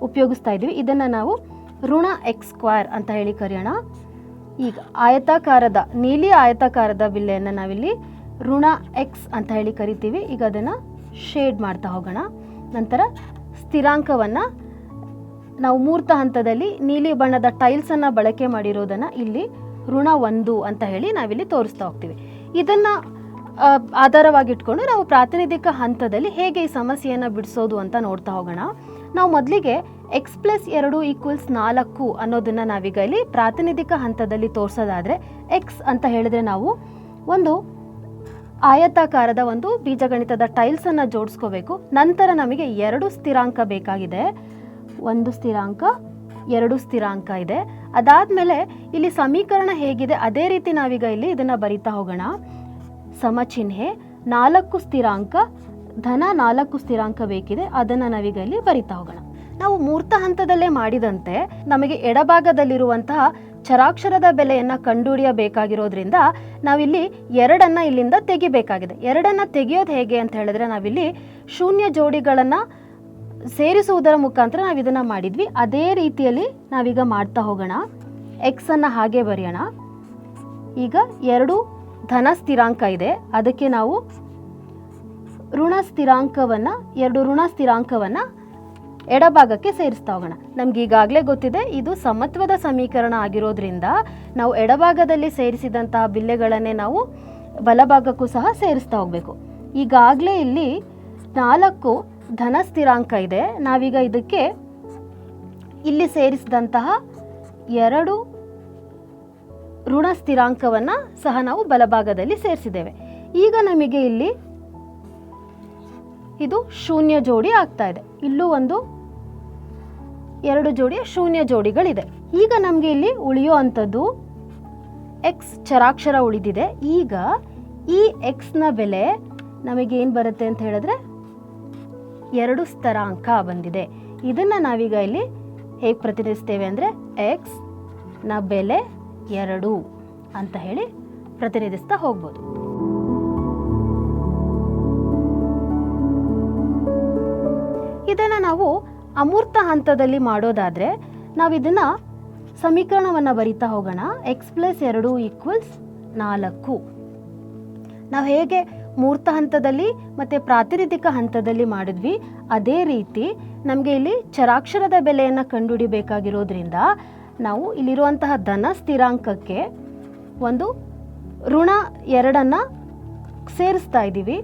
[SPEAKER 1] ಉಪಯೋಗಿಸ್ತಾ ಇದ್ದೀವಿ. ಇದನ್ನು ನಾವು ಋಣ x² ಅಂತ ಹೇಳಿ ಕರೆಯೋಣ. ಈಗ ಆಯತಾಕಾರದ ನೀಲಿ ಆಯತಾಕಾರದ ಬಿಲ್ಲೆಯನ್ನು ನಾವಿಲ್ಲಿ ಋಣ x ಅಂತ ಹೇಳಿ ಕರಿತೀವಿ. ಈಗ ಅದನ್ನು ಶೇಡ್ ಮಾಡ್ತಾ ಹೋಗೋಣ. ನಂತರ ಸ್ಥಿರಾಂಕವನ್ನು ನಾವು ಮೂರ್ತ ಹಂತದಲ್ಲಿ ನೀಲಿ ಬಣ್ಣದ ಟೈಲ್ಸನ್ನು ಬಳಕೆ ಮಾಡಿರೋದನ್ನು ಇಲ್ಲಿ ಋಣ 1 ಅಂತ ಹೇಳಿ ನಾವಿಲ್ಲಿ ತೋರಿಸ್ತಾ ಹೋಗ್ತೀವಿ. ಇದನ್ನು ಆಧಾರವಾಗಿಟ್ಕೊಂಡು ನಾವು ಪ್ರಾತಿನಿಧಿಕ ಹಂತದಲ್ಲಿ ಹೇಗೆ ಈ ಸಮಸ್ಯೆಯನ್ನು ಬಿಡಿಸೋದು ಅಂತ ನೋಡ್ತಾ ಹೋಗೋಣ. ನಾವು ಮೊದಲಿಗೆ x + 2 = 4 ಅನ್ನೋದನ್ನು ನಾವೀಗ ಇಲ್ಲಿ ಪ್ರಾತಿನಿಧಿಕ ಹಂತದಲ್ಲಿ ತೋರಿಸೋದಾದರೆ x ಅಂತ ಹೇಳಿದ್ರೆ ನಾವು ಒಂದು ಆಯತಾಕಾರದ ಒಂದು ಬೀಜಗಣಿತದ ಟೈಲ್ಸನ್ನು ಜೋಡಿಸ್ಕೋಬೇಕು. ನಂತರ ನಮಗೆ 2 ಸ್ಥಿರಾಂಕ ಬೇಕಾಗಿದೆ. 1 ಸ್ಥಿರಾಂಕ, 2 ಸ್ಥಿರಾಂಕ ಇದೆ. ಅದಾದಮೇಲೆ ಇಲ್ಲಿ ಸಮೀಕರಣ ಹೇಗಿದೆ ಅದೇ ರೀತಿ ನಾವೀಗ ಇಲ್ಲಿ ಇದನ್ನು ಬರಿತಾ ಹೋಗೋಣ. ಸಮಚಿಹ್ನೆ 4 ಸ್ಥಿರಾಂಕ, ಧನ 4 ಸ್ಥಿರಾಂಕ ಬೇಕಿದೆ. ಅದನ್ನು ನಾವೀಗ ಇಲ್ಲಿ ಬರಿತಾ ಹೋಗೋಣ. ನಾವು ಮೂರ್ತ ಹಂತದಲ್ಲೇ ಮಾಡಿದಂತೆ ನಮಗೆ ಎಡಭಾಗದಲ್ಲಿರುವಂತಹ ಚರಾಕ್ಷರದ ಬೆಲೆಯನ್ನು ಕಂಡುಹಿಡಿಯಬೇಕಾಗಿರೋದ್ರಿಂದ ನಾವಿಲ್ಲಿ 2 ಇಲ್ಲಿಂದ ತೆಗಿಬೇಕಾಗಿದೆ. 2 ತೆಗೆಯೋದು ಹೇಗೆ ಅಂತ ಹೇಳಿದ್ರೆ ನಾವಿಲ್ಲಿ ಶೂನ್ಯ ಜೋಡಿಗಳನ್ನು ಸೇರಿಸುವುದರ ಮುಖಾಂತರ ನಾವು ಇದನ್ನು ಮಾಡಿದ್ವಿ. ಅದೇ ರೀತಿಯಲ್ಲಿ ನಾವೀಗ ಮಾಡ್ತಾ ಹೋಗೋಣ. ಎಕ್ಸನ್ನು ಹಾಗೆ ಬರೆಯೋಣ. ಈಗ 2 ಧನ ಸ್ಥಿರಾಂಕ ಇದೆ, ಅದಕ್ಕೆ ನಾವು ಋಣ ಸ್ಥಿರಾಂಕವನ್ನು ಎಡಭಾಗಕ್ಕೆ ಸೇರಿಸ್ತಾ ಹೋಗೋಣ. ನಮ್ಗೆ ಈಗಾಗಲೇ ಗೊತ್ತಿದೆ ಇದು ಸಮತ್ವದ ಸಮೀಕರಣ ಆಗಿರೋದ್ರಿಂದ ನಾವು ಎಡಭಾಗದಲ್ಲಿ ಸೇರಿಸಿದಂತಹ ಬಿಲ್ಲೆಗಳನ್ನೇ ನಾವು ಬಲಭಾಗಕ್ಕೂ ಸಹ ಸೇರಿಸ್ತಾ ಹೋಗಬೇಕು. ಈಗಾಗಲೇ ಇಲ್ಲಿ 4 ಧನ ಸ್ಥಿರಾಂಕ ಇದೆ. ನಾವೀಗ ಇದಕ್ಕೆ ಇಲ್ಲಿ ಸೇರಿಸಿದಂತಹ 2 ಋಣ ಸ್ಥಿರಾಂಕವನ್ನು ಸಹ ನಾವು ಬಲಭಾಗದಲ್ಲಿ ಸೇರಿಸಿದ್ದೇವೆ. ಈಗ ನಮಗೆ ಇಲ್ಲಿ ಇದು ಶೂನ್ಯ ಜೋಡಿ ಆಗ್ತಾ ಇದೆ. ಇಲ್ಲೂ 2 ಜೋಡಿಯ ಶೂನ್ಯ ಜೋಡಿಗಳಿದೆ. ಈಗ ನಮಗೆ ಇಲ್ಲಿ ಉಳಿಯೋ ಅಂಥದ್ದು ಎಕ್ಸ್ ಚರಾಕ್ಷರ ಉಳಿದಿದೆ. ಈಗ ಈ ಎಕ್ಸ್ನ ಬೆಲೆ ನಮಗೇನು ಬರುತ್ತೆ ಅಂತ ಹೇಳಿದ್ರೆ 2 ಸ್ಥಿರಾಂಕ ಬಂದಿದೆ. ಇದನ್ನು ನಾವೀಗ ಇಲ್ಲಿ ಹೇಗೆ ಪ್ರತಿನಿಧಿಸ್ತೇವೆ ಅಂದರೆ ಎಕ್ಸ್ನ ಬೆಲೆ 2 ಅಂತ ಹೇಳಿ ಪ್ರತಿನಿಧಿಸ್ತಾ ಹೋಗ್ಬೋದು. ಇದನ್ನು ನಾವು ಅಮೂರ್ತ ಹಂತದಲ್ಲಿ ಮಾಡೋದಾದರೆ ನಾವು ಇದನ್ನು ಸಮೀಕರಣವನ್ನು ಬರಿತಾ ಹೋಗೋಣ. X plus 2 equals 4. ನಾವು ಹೇಗೆ ಮೂರ್ತ ಹಂತದಲ್ಲಿ ಮತ್ತು ಪ್ರಾತಿನಿಧಿಕ ಹಂತದಲ್ಲಿ ಮಾಡಿದ್ವಿ ಅದೇ ರೀತಿ ನಮಗೆ ಇಲ್ಲಿ ಚರಾಕ್ಷರದ ಬೆಲೆಯನ್ನು ಕಂಡುಹಿಡಿಬೇಕಾಗಿರೋದ್ರಿಂದ ನಾವು ಇಲ್ಲಿರುವಂತಹ ಧನ ಸ್ಥಿರಾಂಕಕ್ಕೆ ಒಂದು ಋಣ 2 ಸೇರಿಸ್ತಾ ಇದ್ದೀವಿ.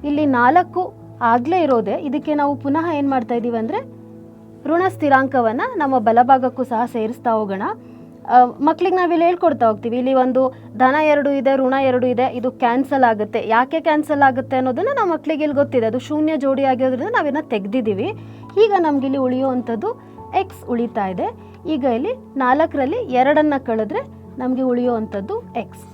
[SPEAKER 1] ಇಲ್ಲಿ 4 ಆಗಲೇ ಇರೋದೆ, ಇದಕ್ಕೆ ನಾವು ಪುನಃ ಏನು ಮಾಡ್ತಾ ಇದ್ದೀವಿ ಅಂದರೆ ಋಣ ಸ್ಥಿರಾಂಕವನ್ನು ನಮ್ಮ ಬಲಭಾಗಕ್ಕೂ ಸಹ ಸೇರಿಸ್ತಾ ಹೋಗೋಣ. ಮಕ್ಳಿಗೆ ನಾವಿಲ್ಲಿ ಹೇಳ್ಕೊಡ್ತಾ ಹೋಗ್ತೀವಿ. ಇಲ್ಲಿ ಒಂದು ಧನ 2 ಇದೆ, ಋಣ 2 ಇದೆ, ಇದು ಕ್ಯಾನ್ಸಲ್ ಆಗುತ್ತೆ. ಯಾಕೆ ಕ್ಯಾನ್ಸಲ್ ಆಗುತ್ತೆ ಅನ್ನೋದನ್ನು ನಮ್ಮ ಮಕ್ಕಳಿಗೆ ಇಲ್ಲಿ ಗೊತ್ತಿದೆ. ಅದು ಶೂನ್ಯ ಜೋಡಿ ಆಗಿರೋದ್ರಿಂದ ನಾವಿನ್ನ ತೆಗೆದಿದ್ದೀವಿ. ಈಗ ನಮಗಿಲ್ಲಿ ಉಳಿಯುವಂಥದ್ದು ಎಕ್ಸ್ ಉಳಿತಾ ಇದೆ. ಈಗ ಇಲ್ಲಿ 4ರಲ್ಲಿ 2 ಕಳೆದ್ರೆ ನಮಗೆ ಉಳಿಯುವಂಥದ್ದು ಎಕ್ಸ್.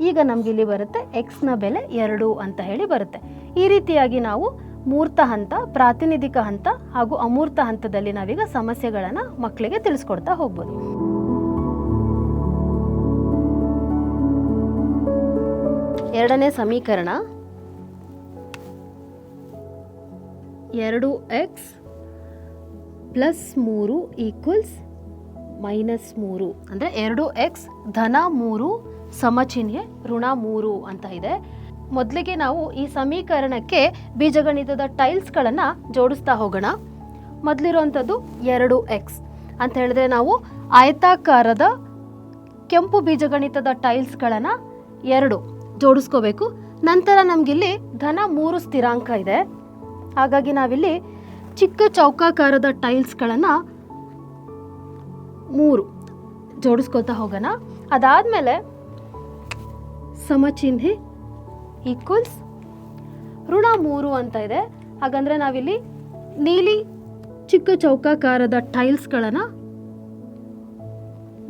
[SPEAKER 1] ಈಗ ನಮಗಿಲ್ಲಿ ಬರುತ್ತೆ ಎಕ್ಸ್ನ ಬೆಲೆ 2 ಅಂತ ಹೇಳಿ ಬರುತ್ತೆ. ಈ ರೀತಿಯಾಗಿ ನಾವು ಮೂರ್ತ ಹಂತ, ಪ್ರಾತಿನಿಧಿಕ ಹಂತ ಹಾಗೂ ಅಮೂರ್ತ ಹಂತದಲ್ಲಿ ನಾವೀಗ ಸಮಸ್ಯೆಗಳನ್ನು ಮಕ್ಕಳಿಗೆ ತಿಳಿಸ್ಕೊಡ್ತಾ ಹೋಗ್ಬೋದು. ಎರಡನೇ ಸಮೀಕರಣ 2x ಪ್ಲಸ್ 3 ಈಕ್ವಲ್ಸ್ -3 ಅಂದರೆ 2x ಧನ 3 ಸಮಚಿಹ್ನೆ ಋಣ 3 ಅಂತ ಇದೆ. ಮೊದಲಿಗೆ ನಾವು ಈ ಸಮೀಕರಣಕ್ಕೆ ಬೀಜಗಣಿತದ ಟೈಲ್ಸ್ಗಳನ್ನು ಜೋಡಿಸ್ತಾ ಹೋಗೋಣ. ಮೊದಲಿರುವಂಥದ್ದು 2x ಅಂತ ಹೇಳಿದ್ರೆ ನಾವು ಆಯತಾಕಾರದ ಕೆಂಪು ಬೀಜಗಣಿತದ ಟೈಲ್ಸ್ಗಳನ್ನು 2 ಜೋಡಿಸ್ಕೋಬೇಕು. ನಂತರ ನಮಗಿಲ್ಲಿ ಧನ 3 ಸ್ಥಿರಾಂಕ ಇದೆ. ಹಾಗಾಗಿ ನಾವಿಲ್ಲಿ ಚಿಕ್ಕ ಚೌಕಾಕಾರದ ಟೈಲ್ಸ್ಗಳನ್ನು 3 ಜೋಡಿಸ್ಕೋತಾ ಹೋಗೋಣ. ಅದಾದಮೇಲೆ ಸಮಚಿಹ್ನೆ ಈಕ್ವಲ್ಸ್ ಋಣ 3 ಅಂತ ಇದೆ. ಹಾಗಂದರೆ ನಾವಿಲ್ಲಿ ನೀಲಿ ಚಿಕ್ಕ ಚೌಕಾಕಾರದ ಟೈಲ್ಸ್ಗಳನ್ನು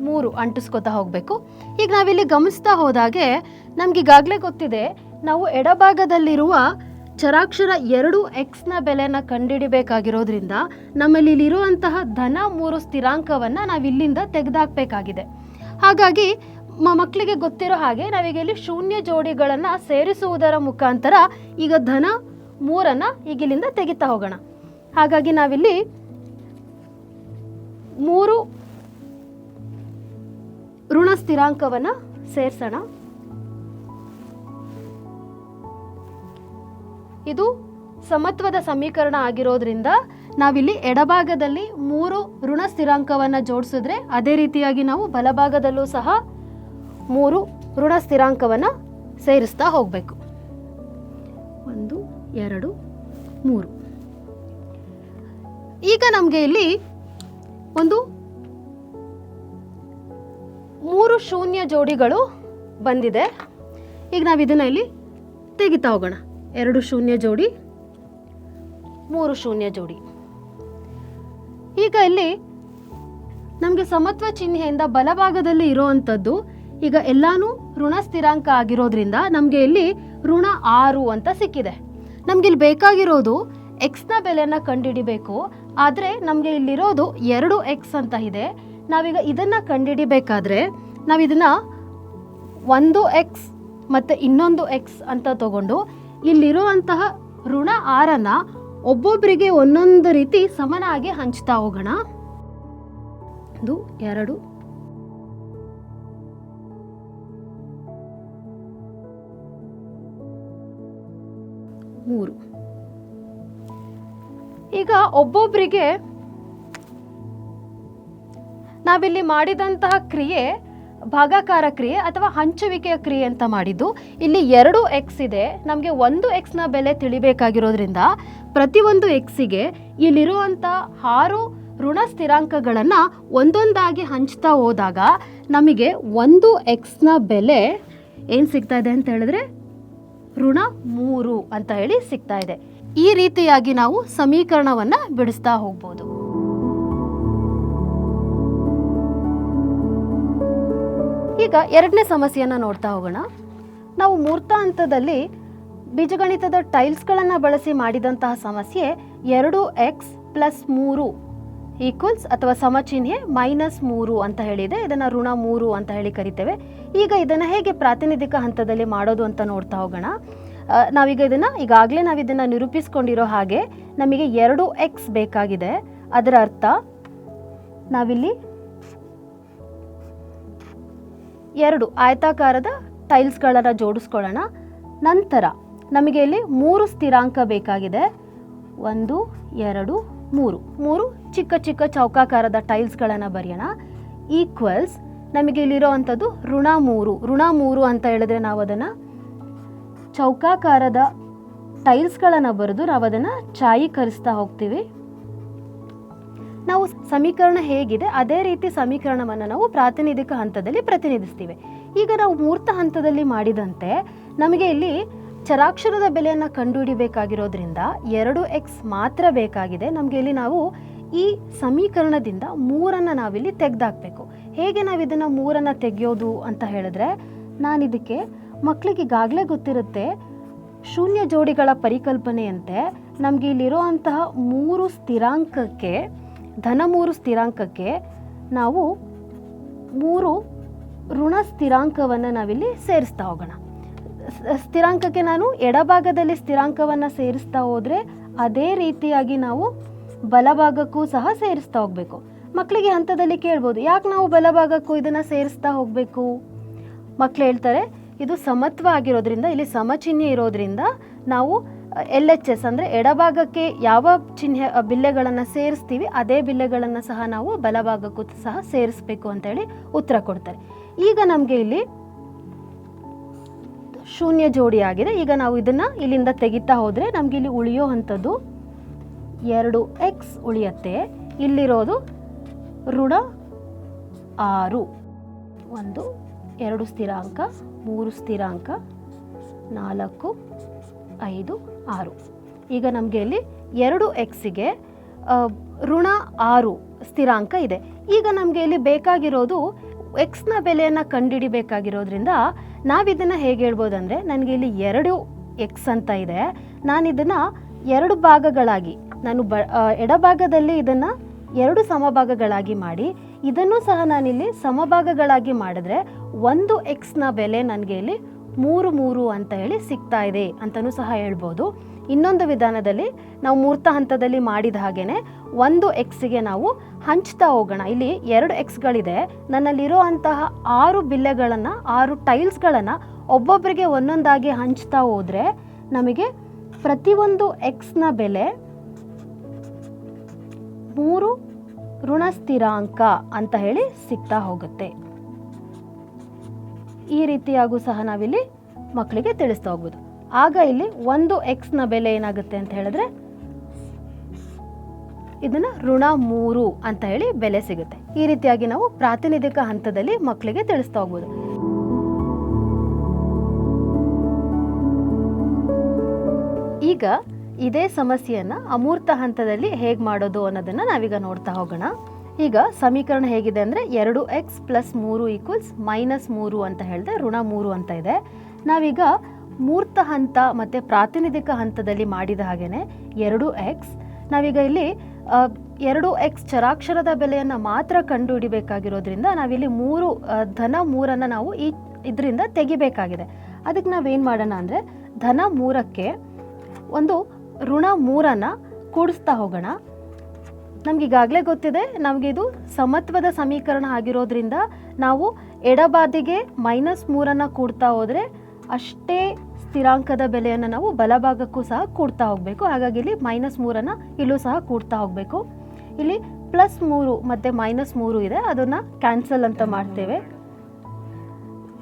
[SPEAKER 1] 3 ಅಂಟಿಸ್ಕೋತಾ ಹೋಗಬೇಕು. ಈಗ ನಾವಿಲ್ಲಿ ಗಮನಿಸ್ತಾ ಹೋದಾಗೆ ನಮಗೀಗಾಗಲೇ ಗೊತ್ತಿದೆ, ನಾವು ಎಡಭಾಗದಲ್ಲಿರುವ ಚರಾಕ್ಷರ 2xನ ಬೆಲೆಯನ್ನು ಕಂಡುಹಿಡಿಬೇಕಾಗಿರೋದ್ರಿಂದ ನಮ್ಮಲ್ಲಿ ಇಲ್ಲಿರುವಂತಹ ಧನ 3 ಸ್ಥಿರಾಂಕವನ್ನು ನಾವು ಇಲ್ಲಿಂದ ತೆಗೆದುಹಾಕಬೇಕಾಗಿದೆ. ಹಾಗಾಗಿ ಮಕ್ಕಳಿಗೆ ಗೊತ್ತಿರೋ ಹಾಗೆ ನಾವೀಗ ಇಲ್ಲಿ ಶೂನ್ಯ ಜೋಡಿಗಳನ್ನು ಸೇರಿಸುವುದರ ಮುಖಾಂತರ ಈಗ ಧನ 3 ಈಗ ಇಲ್ಲಿಂದ ತೆಗಿತಾ ಹೋಗೋಣ. ಹಾಗಾಗಿ ನಾವಿಲ್ಲಿ 3 ಋಣ ಸ್ಥಿರಾಂಕವನ್ನು ಸೇರಿಸೋಣ. ಇದು ಸಮತ್ವದ ಸಮೀಕರಣ ಆಗಿರೋದ್ರಿಂದ ನಾವಿಲ್ಲಿ ಎಡಭಾಗದಲ್ಲಿ 3 ಋಣ ಸ್ಥಿರಾಂಕವನ್ನು ಜೋಡಿಸಿದ್ರೆ ಅದೇ ರೀತಿಯಾಗಿ ನಾವು ಬಲಭಾಗದಲ್ಲೂ ಸಹ 3 ಋಣ ಸ್ಥಿರಾಂಕವನ್ನು ಸೇರಿಸ್ತಾ ಹೋಗಬೇಕು. 1 2 3. ಈಗ ನಮಗೆ ಇಲ್ಲಿ ಒಂದು 3 ಶೂನ್ಯ ಜೋಡಿಗಳು ಬಂದಿದೆ. ಈಗ ನಾವು ಇದನ್ನು ಇಲ್ಲಿ ತೆಗಿತಾ ಹೋಗೋಣ. 2 ಶೂನ್ಯ ಜೋಡಿ, 3 ಶೂನ್ಯ ಜೋಡಿ. ಈಗ ಇಲ್ಲಿ ನಮಗೆ ಸಮತ್ವ ಚಿಹ್ನೆಯಿಂದ ಬಲಭಾಗದಲ್ಲಿ ಇರೋವಂಥದ್ದು ಈಗ ಎಲ್ಲಾನು ಋಣ ಸ್ಥಿರಾಂಕ ಆಗಿರೋದ್ರಿಂದ ನಮಗೆ ಇಲ್ಲಿ ಋಣ 6 ಅಂತ ಸಿಕ್ಕಿದೆ. ನಮ್ಗೆ ಇಲ್ಲಿ ಬೇಕಾಗಿರೋದು ಎಕ್ಸ್ನ ಬೆಲೆಯನ್ನು ಕಂಡುಹಿಡಿಬೇಕು. ಆದರೆ ನಮಗೆ ಇಲ್ಲಿರೋದು 2x ಅಂತ ಇದೆ. ನಾವೀಗ ಇದನ್ನು ಕಂಡುಹಿಡಿಬೇಕಾದ್ರೆ ನಾವು ಇದನ್ನು ಒಂದು ಎಕ್ಸ್ ಮತ್ತು ಇನ್ನೊಂದು ಎಕ್ಸ್ ಅಂತ ತಗೊಂಡು ಇಲ್ಲಿರುವಂತಹ ಋಣ 6 ಒಬ್ಬೊಬ್ಬರಿಗೆ ಒಂದೊಂದು ರೀತಿ ಸಮನಾಗಿ ಹಂಚ್ತಾ ಹೋಗೋಣ. 1 2 3. ಈಗ ಒಬ್ಬೊಬ್ಬರಿಗೆ ನಾವಿಲ್ಲಿ ಮಾಡಿದಂತಹ ಕ್ರಿಯೆ ಭಾಗಾಕಾರ ಕ್ರಿಯೆ ಅಥವಾ ಹಂಚುವಿಕೆಯ ಕ್ರಿಯೆ ಅಂತ ಮಾಡಿದ್ದು. ಇಲ್ಲಿ 2 ಎಕ್ಸ್ ಇದೆ, ನಮಗೆ 1 ಎಕ್ಸ್ನ ಬೆಲೆ ತಿಳಿಬೇಕಾಗಿರೋದ್ರಿಂದ ಪ್ರತಿಯೊಂದು ಎಕ್ಸಿಗೆ ಇಲ್ಲಿರುವಂಥ 6 ಋಣ ಸ್ಥಿರಾಂಕಗಳನ್ನು ಒಂದೊಂದಾಗಿ ಹಂಚ್ತಾ ಹೋದಾಗ ನಮಗೆ 1 ಎಕ್ಸ್ನ ಬೆಲೆ ಏನು ಸಿಗ್ತಾ ಇದೆ ಅಂತ ಹೇಳಿದ್ರೆ ಋಣ 3 ಅಂತ ಹೇಳಿ ಸಿಗ್ತಾ ಇದೆ. ಈ ರೀತಿಯಾಗಿ ನಾವು ಸಮೀಕರಣವನ್ನು ಬಿಡಿಸ್ತಾ ಹೋಗ್ಬೋದು. ಈಗ ಎರಡನೇ ಸಮಸ್ಯೆಯನ್ನು ನೋಡ್ತಾ ಹೋಗೋಣ. ನಾವು ಮೂರ್ತ ಹಂತದಲ್ಲಿ ಬೀಜಗಣಿತದ ಟೈಲ್ಸ್ಗಳನ್ನು ಬಳಸಿ ಮಾಡಿದಂತಹ ಸಮಸ್ಯೆ 2x + 3 ಈಕ್ವಲ್ಸ್ ಅಥವಾ ಸಮಚಿಹ್ನೆ -3 ಅಂತ ಹೇಳಿದೆ. ಇದನ್ನು ಋಣ 3 ಅಂತ ಹೇಳಿ ಕರಿತೇವೆ. ಈಗ ಇದನ್ನು ಹೇಗೆ ಪ್ರಾತಿನಿಧಿಕ ಹಂತದಲ್ಲಿ ಮಾಡೋದು ಅಂತ ನೋಡ್ತಾ ಹೋಗೋಣ. ನಾವೀಗ ಈಗಾಗಲೇ ನಾವಿದನ್ನು ನಿರೂಪಿಸ್ಕೊಂಡಿರೋ ಹಾಗೆ ನಮಗೆ 2x ಬೇಕಾಗಿದೆ. ಅದರ ಅರ್ಥ ನಾವಿಲ್ಲಿ 2 ಆಯತಾಕಾರದ ಟೈಲ್ಸ್ಗಳನ್ನು ಜೋಡಿಸ್ಕೊಳ್ಳೋಣ. ನಂತರ ನಮಗೆ ಇಲ್ಲಿ 3 ಸ್ಥಿರಾಂಕ ಬೇಕಾಗಿದೆ. 1 2 3 ಚಿಕ್ಕ ಚಿಕ್ಕ ಚೌಕಾಕಾರದ ಟೈಲ್ಸ್ಗಳನ್ನು ಬರೆಯೋಣ. ಈಕ್ವಲ್ಸ್ ನಮಗೆ ಇಲ್ಲಿರೋ ಅಂಥದ್ದು ಋಣ 3 ಅಂತ ಹೇಳಿದ್ರೆ ನಾವು ಅದನ್ನು ಚೌಕಾಕಾರದ ಟೈಲ್ಸ್ಗಳನ್ನು ಬರೆದು ನಾವು ಅದನ್ನು ಛಾಯೀಕರಿಸ್ತಾ ಹೋಗ್ತೀವಿ. ನಾವು ಸಮೀಕರಣ ಹೇಗಿದೆ ಅದೇ ರೀತಿ ಸಮೀಕರಣವನ್ನು ನಾವು ಪ್ರಾತಿನಿಧಿಕ ಹಂತದಲ್ಲಿ ಪ್ರತಿನಿಧಿಸ್ತೀವಿ. ಈಗ ನಾವು ಮೂರ್ತ ಹಂತದಲ್ಲಿ ಮಾಡಿದಂತೆ ನಮಗೆ ಇಲ್ಲಿ ಚರಾಕ್ಷರದ ಬೆಲೆಯನ್ನು ಕಂಡುಹಿಡಿಬೇಕಾಗಿರೋದ್ರಿಂದ 2x ಮಾತ್ರ ಬೇಕಾಗಿದೆ. ನಮಗೆ ಇಲ್ಲಿ ನಾವು ಈ ಸಮೀಕರಣದಿಂದ 3 ನಾವಿಲ್ಲಿ ತೆಗೆದಾಕಬೇಕು. ಹೇಗೆ ನಾವು ಇದನ್ನು 3 ತೆಗೆಯೋದು ಅಂತ ಹೇಳಿದ್ರೆ, ನಾನಿದಕ್ಕೆ ಮಕ್ಕಳಿಗೆ ಈಗಾಗಲೇ ಗೊತ್ತಿರುತ್ತೆ ಶೂನ್ಯ ಜೋಡಿಗಳ ಪರಿಕಲ್ಪನೆಯಂತೆ ನಮಗೆ ಇಲ್ಲಿರೋ ಅಂತಹ 3 ಸ್ಥಿರಾಂಕಕ್ಕೆ ಧನ 3 ಸ್ಥಿರಾಂಕಕ್ಕೆ ನಾವು 3 ಋಣ ಸ್ಥಿರಾಂಕವನ್ನು ನಾವಿಲ್ಲಿ ಸೇರಿಸ್ತಾ ಹೋಗೋಣ. ಸ್ಥಿರಾಂಕಕ್ಕೆ ನಾನು ಎಡಭಾಗದಲ್ಲಿ ಸ್ಥಿರಾಂಕವನ್ನು ಸೇರಿಸ್ತಾ ಹೋದರೆ ಅದೇ ರೀತಿಯಾಗಿ ನಾವು ಬಲಭಾಗಕ್ಕೂ ಸಹ ಸೇರಿಸ್ತಾ ಹೋಗಬೇಕು. ಮಕ್ಕಳಿಗೆ ಹಂತದಲ್ಲಿ ಕೇಳ್ಬೋದು, ಯಾಕೆ ನಾವು ಬಲಭಾಗಕ್ಕೂ ಇದನ್ನು ಸೇರಿಸ್ತಾ ಹೋಗಬೇಕು? ಮಕ್ಕಳು ಹೇಳ್ತಾರೆ, ಇದು ಸಮತ್ವ ಆಗಿರೋದ್ರಿಂದ, ಇಲ್ಲಿ ಸಮಚಿಹ್ನೆ ಇರೋದ್ರಿಂದ ನಾವು LHS ಅಂದರೆ ಎಡಭಾಗಕ್ಕೆ ಯಾವ ಚಿಹ್ನೆ ಬಿಲ್ಲೆಗಳನ್ನು ಸೇರಿಸ್ತೀವಿ ಅದೇ ಬಿಲ್ಲೆಗಳನ್ನು ಸಹ ನಾವು ಬಲಭಾಗಕ್ಕೂ ಸಹ ಸೇರಿಸಬೇಕು ಅಂತೇಳಿ ಉತ್ತರ ಕೊಡ್ತಾರೆ. ಈಗ ನಮಗೆ ಇಲ್ಲಿ ಶೂನ್ಯ ಜೋಡಿ ಆಗಿದೆ. ಈಗ ನಾವು ಇದನ್ನು ಇಲ್ಲಿಂದ ತೆಗಿತಾ ಹೋದರೆ ನಮಗೆ ಇಲ್ಲಿ ಉಳಿಯೋ ಅಂಥದ್ದು 2x ಉಳಿಯುತ್ತೆ. ಇಲ್ಲಿರೋದು ಋಣ 6, 1 2 ಸ್ಥಿರಾಂಕ, 3 ಸ್ಥಿರಾಂಕ, 4 5 6. ಈಗ ನಮಗೆ ಇಲ್ಲಿ 2xಗೆ ಋಣ 6 ಸ್ಥಿರಾಂಕ ಇದೆ. ಈಗ ನಮಗೆ ಇಲ್ಲಿ ಬೇಕಾಗಿರೋದು ಎಕ್ಸ್ನ ಬೆಲೆಯನ್ನು ಕಂಡುಹಿಡಿಬೇಕಾಗಿರೋದ್ರಿಂದ ನಾವಿದನ್ನು ಹೇಗೆ ಹೇಳ್ಬೋದಂದರೆ, ನನಗೆ ಇಲ್ಲಿ 2x ಅಂತ ಇದೆ, ನಾನಿದನ್ನು 2 ಭಾಗಗಳಾಗಿ ನಾನು ಎಡಭಾಗದಲ್ಲಿ ಇದನ್ನು 2 ಸಮಭಾಗಗಳಾಗಿ ಮಾಡಿ ಇದನ್ನು ಸಹ ನಾನಿಲ್ಲಿ ಸಮಭಾಗಗಳಾಗಿ ಮಾಡಿದ್ರೆ 1xನ ಬೆಲೆ ನನಗೆ ಇಲ್ಲಿ 3 ಅಂತ ಹೇಳಿ ಸಿಗ್ತಾ ಇದೆ ಅಂತಲೂ ಸಹ ಹೇಳ್ಬೋದು. ಇನ್ನೊಂದು ವಿಧಾನದಲ್ಲಿ ನಾವು ಮೂರ್ತ ಹಂತದಲ್ಲಿ ಮಾಡಿದ ಹಾಗೆಯೇ 1xಗೆ ನಾವು ಹಂಚ್ತಾ ಹೋಗೋಣ. ಇಲ್ಲಿ 2xಗಳಿದೆ, ನನ್ನಲ್ಲಿರೋ ಅಂತಹ 6 ಬಿಲ್ಲೆಗಳನ್ನು 6 ಟೈಲ್ಸ್ಗಳನ್ನು ಒಬ್ಬೊಬ್ಬರಿಗೆ ಒಂದೊಂದಾಗಿ ಹಂಚ್ತಾ ಹೋದರೆ ನಮಗೆ ಪ್ರತಿಯೊಂದು ಎಕ್ಸ್ನ ಬೆಲೆ 3 ಋಣ ಸ್ಥಿರಾಂಕ ಅಂತ ಹೇಳಿ ಸಿಗ್ತಾ ಹೋಗುತ್ತೆ. ಈ ರೀತಿಯಾಗೂ ಸಹ ನಾವಿಲ್ಲಿ ಮಕ್ಕಳಿಗೆ ತಿಳಿಸ್ತಾ ಹೋಗ್ಬೋದು. ಆಗ ಇಲ್ಲಿ 1xನ ಬೆಲೆ ಏನಾಗುತ್ತೆ ಅಂತ ಹೇಳಿದ್ರೆ ಇದನ್ನು ಋಣ 3 ಅಂತ ಹೇಳಿ ಬೆಲೆ ಸಿಗುತ್ತೆ. ಈ ರೀತಿಯಾಗಿ ನಾವು ಪ್ರಾತಿನಿಧಿಕ ಹಂತದಲ್ಲಿ ಮಕ್ಕಳಿಗೆ ತಿಳಿಸ್ತಾ ಹೋಗ್ಬೋದು. ಈಗ ಇದೇ ಸಮಸ್ಯೆಯನ್ನು ಅಮೂರ್ತ ಹಂತದಲ್ಲಿ ಹೇಗೆ ಮಾಡೋದು ಅನ್ನೋದನ್ನು ನಾವೀಗ ನೋಡ್ತಾ ಹೋಗೋಣ. ಈಗ ಸಮೀಕರಣ ಹೇಗಿದೆ ಅಂದರೆ 2x + 3 ಈಕ್ವಲ್ಸ್ -3 ಅಂತ ಹೇಳಿದೆ, ಋಣ 3 ಅಂತ ಇದೆ. ನಾವೀಗ ಮೂರ್ತ ಹಂತ ಮತ್ತು ಪ್ರಾತಿನಿಧಿಕ ಹಂತದಲ್ಲಿ ಮಾಡಿದ ಹಾಗೆಯೇ 2x ನಾವೀಗ ಇಲ್ಲಿ 2x ಚರಾಕ್ಷರದ ಬೆಲೆಯನ್ನು ಮಾತ್ರ ಕಂಡುಹಿಡಿಬೇಕಾಗಿರೋದ್ರಿಂದ ನಾವಿಲ್ಲಿ ಧನ 3 ನಾವು ಇದರಿಂದ ತೆಗಿಬೇಕಾಗಿದೆ. ಅದಕ್ಕೆ ನಾವೇನು ಮಾಡೋಣ ಅಂದರೆ ಧನ 3ಕ್ಕೆ ಒಂದು ಋಣ 3 ಕೂಡಿಸ್ತಾ ಹೋಗೋಣ. ನಮಗೀಗಾಗಲೇ ಗೊತ್ತಿದೆ, ನಮಗಿದು ಸಮತ್ವದ ಸಮೀಕರಣ ಆಗಿರೋದ್ರಿಂದ ನಾವು ಎಡಬಾದಿಗೆ -3 ಕೂಡ್ತಾ ಹೋದರೆ ಅಷ್ಟೇ ಸ್ಥಿರಾಂಕದ ಬೆಲೆಯನ್ನು ನಾವು ಬಲಭಾಗಕ್ಕೂ ಸಹ ಕೂಡ್ತಾ ಹೋಗಬೇಕು. ಹಾಗಾಗಿ ಇಲ್ಲಿ -3 ಇಲ್ಲೂ ಸಹ ಕೂಡ್ತಾ ಹೋಗಬೇಕು. ಇಲ್ಲಿ +3 ಮತ್ತು -3 ಇದೆ, ಅದನ್ನು ಕ್ಯಾನ್ಸಲ್ ಅಂತ ಮಾಡ್ತೇವೆ.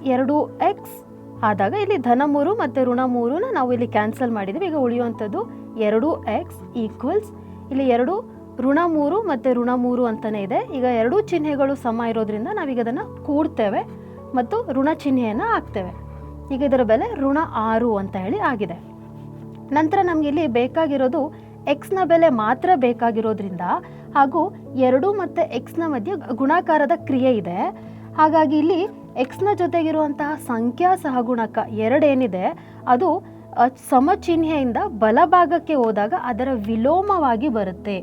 [SPEAKER 1] 2x ಆದಾಗ ಇಲ್ಲಿ ಧನ 3 ಮತ್ತು ಋಣ 3 ನಾವು ಇಲ್ಲಿ ಕ್ಯಾನ್ಸಲ್ ಮಾಡಿದ್ದೀವಿ. ಈಗ ಉಳಿಯುವಂಥದ್ದು 2x ಈಕ್ವಲ್ಸ್ ಇಲ್ಲಿ 2 ಋಣ 3 ಮತ್ತು ಋಣ 3 ಅಂತಲೇ ಇದೆ. ಈಗ ಎರಡೂ ಚಿಹ್ನೆಗಳು ಸಮ ಇರೋದ್ರಿಂದ ನಾವೀಗ ಅದನ್ನು ಕೂಡ್ತೇವೆ ಮತ್ತು ಋಣ ಚಿಹ್ನೆಯನ್ನು ಹಾಕ್ತೇವೆ. ಈಗ ಇದರ ಬೆಲೆ ಋಣ 6 ಅಂತ ಹೇಳಿ ಆಗಿದೆ. ನಂತರ ನಮಗೆ ಇಲ್ಲಿ ಬೇಕಾಗಿರೋದು ಎಕ್ಸ್ನ ಬೆಲೆ ಮಾತ್ರ ಬೇಕಾಗಿರೋದ್ರಿಂದ ಹಾಗೂ 2 ಮತ್ತು ಎಕ್ಸ್ನ ಮಧ್ಯೆ ಗುಣಾಕಾರದ ಕ್ರಿಯೆ ಇದೆ. ಹಾಗಾಗಿ ಇಲ್ಲಿ ಎಕ್ಸ್ನ ಜೊತೆಗಿರುವಂತಹ ಸಂಖ್ಯಾ ಸಹಗುಣಕ 2 ಏನಿದೆ ಅದು ಸಮಚಿಹ್ನೆಯಿಂದ ಬಲಭಾಗಕ್ಕೆ ಹೋದಾಗ ಅದರ ವಿಲೋಮವಾಗಿ ಬರುತ್ತೆ.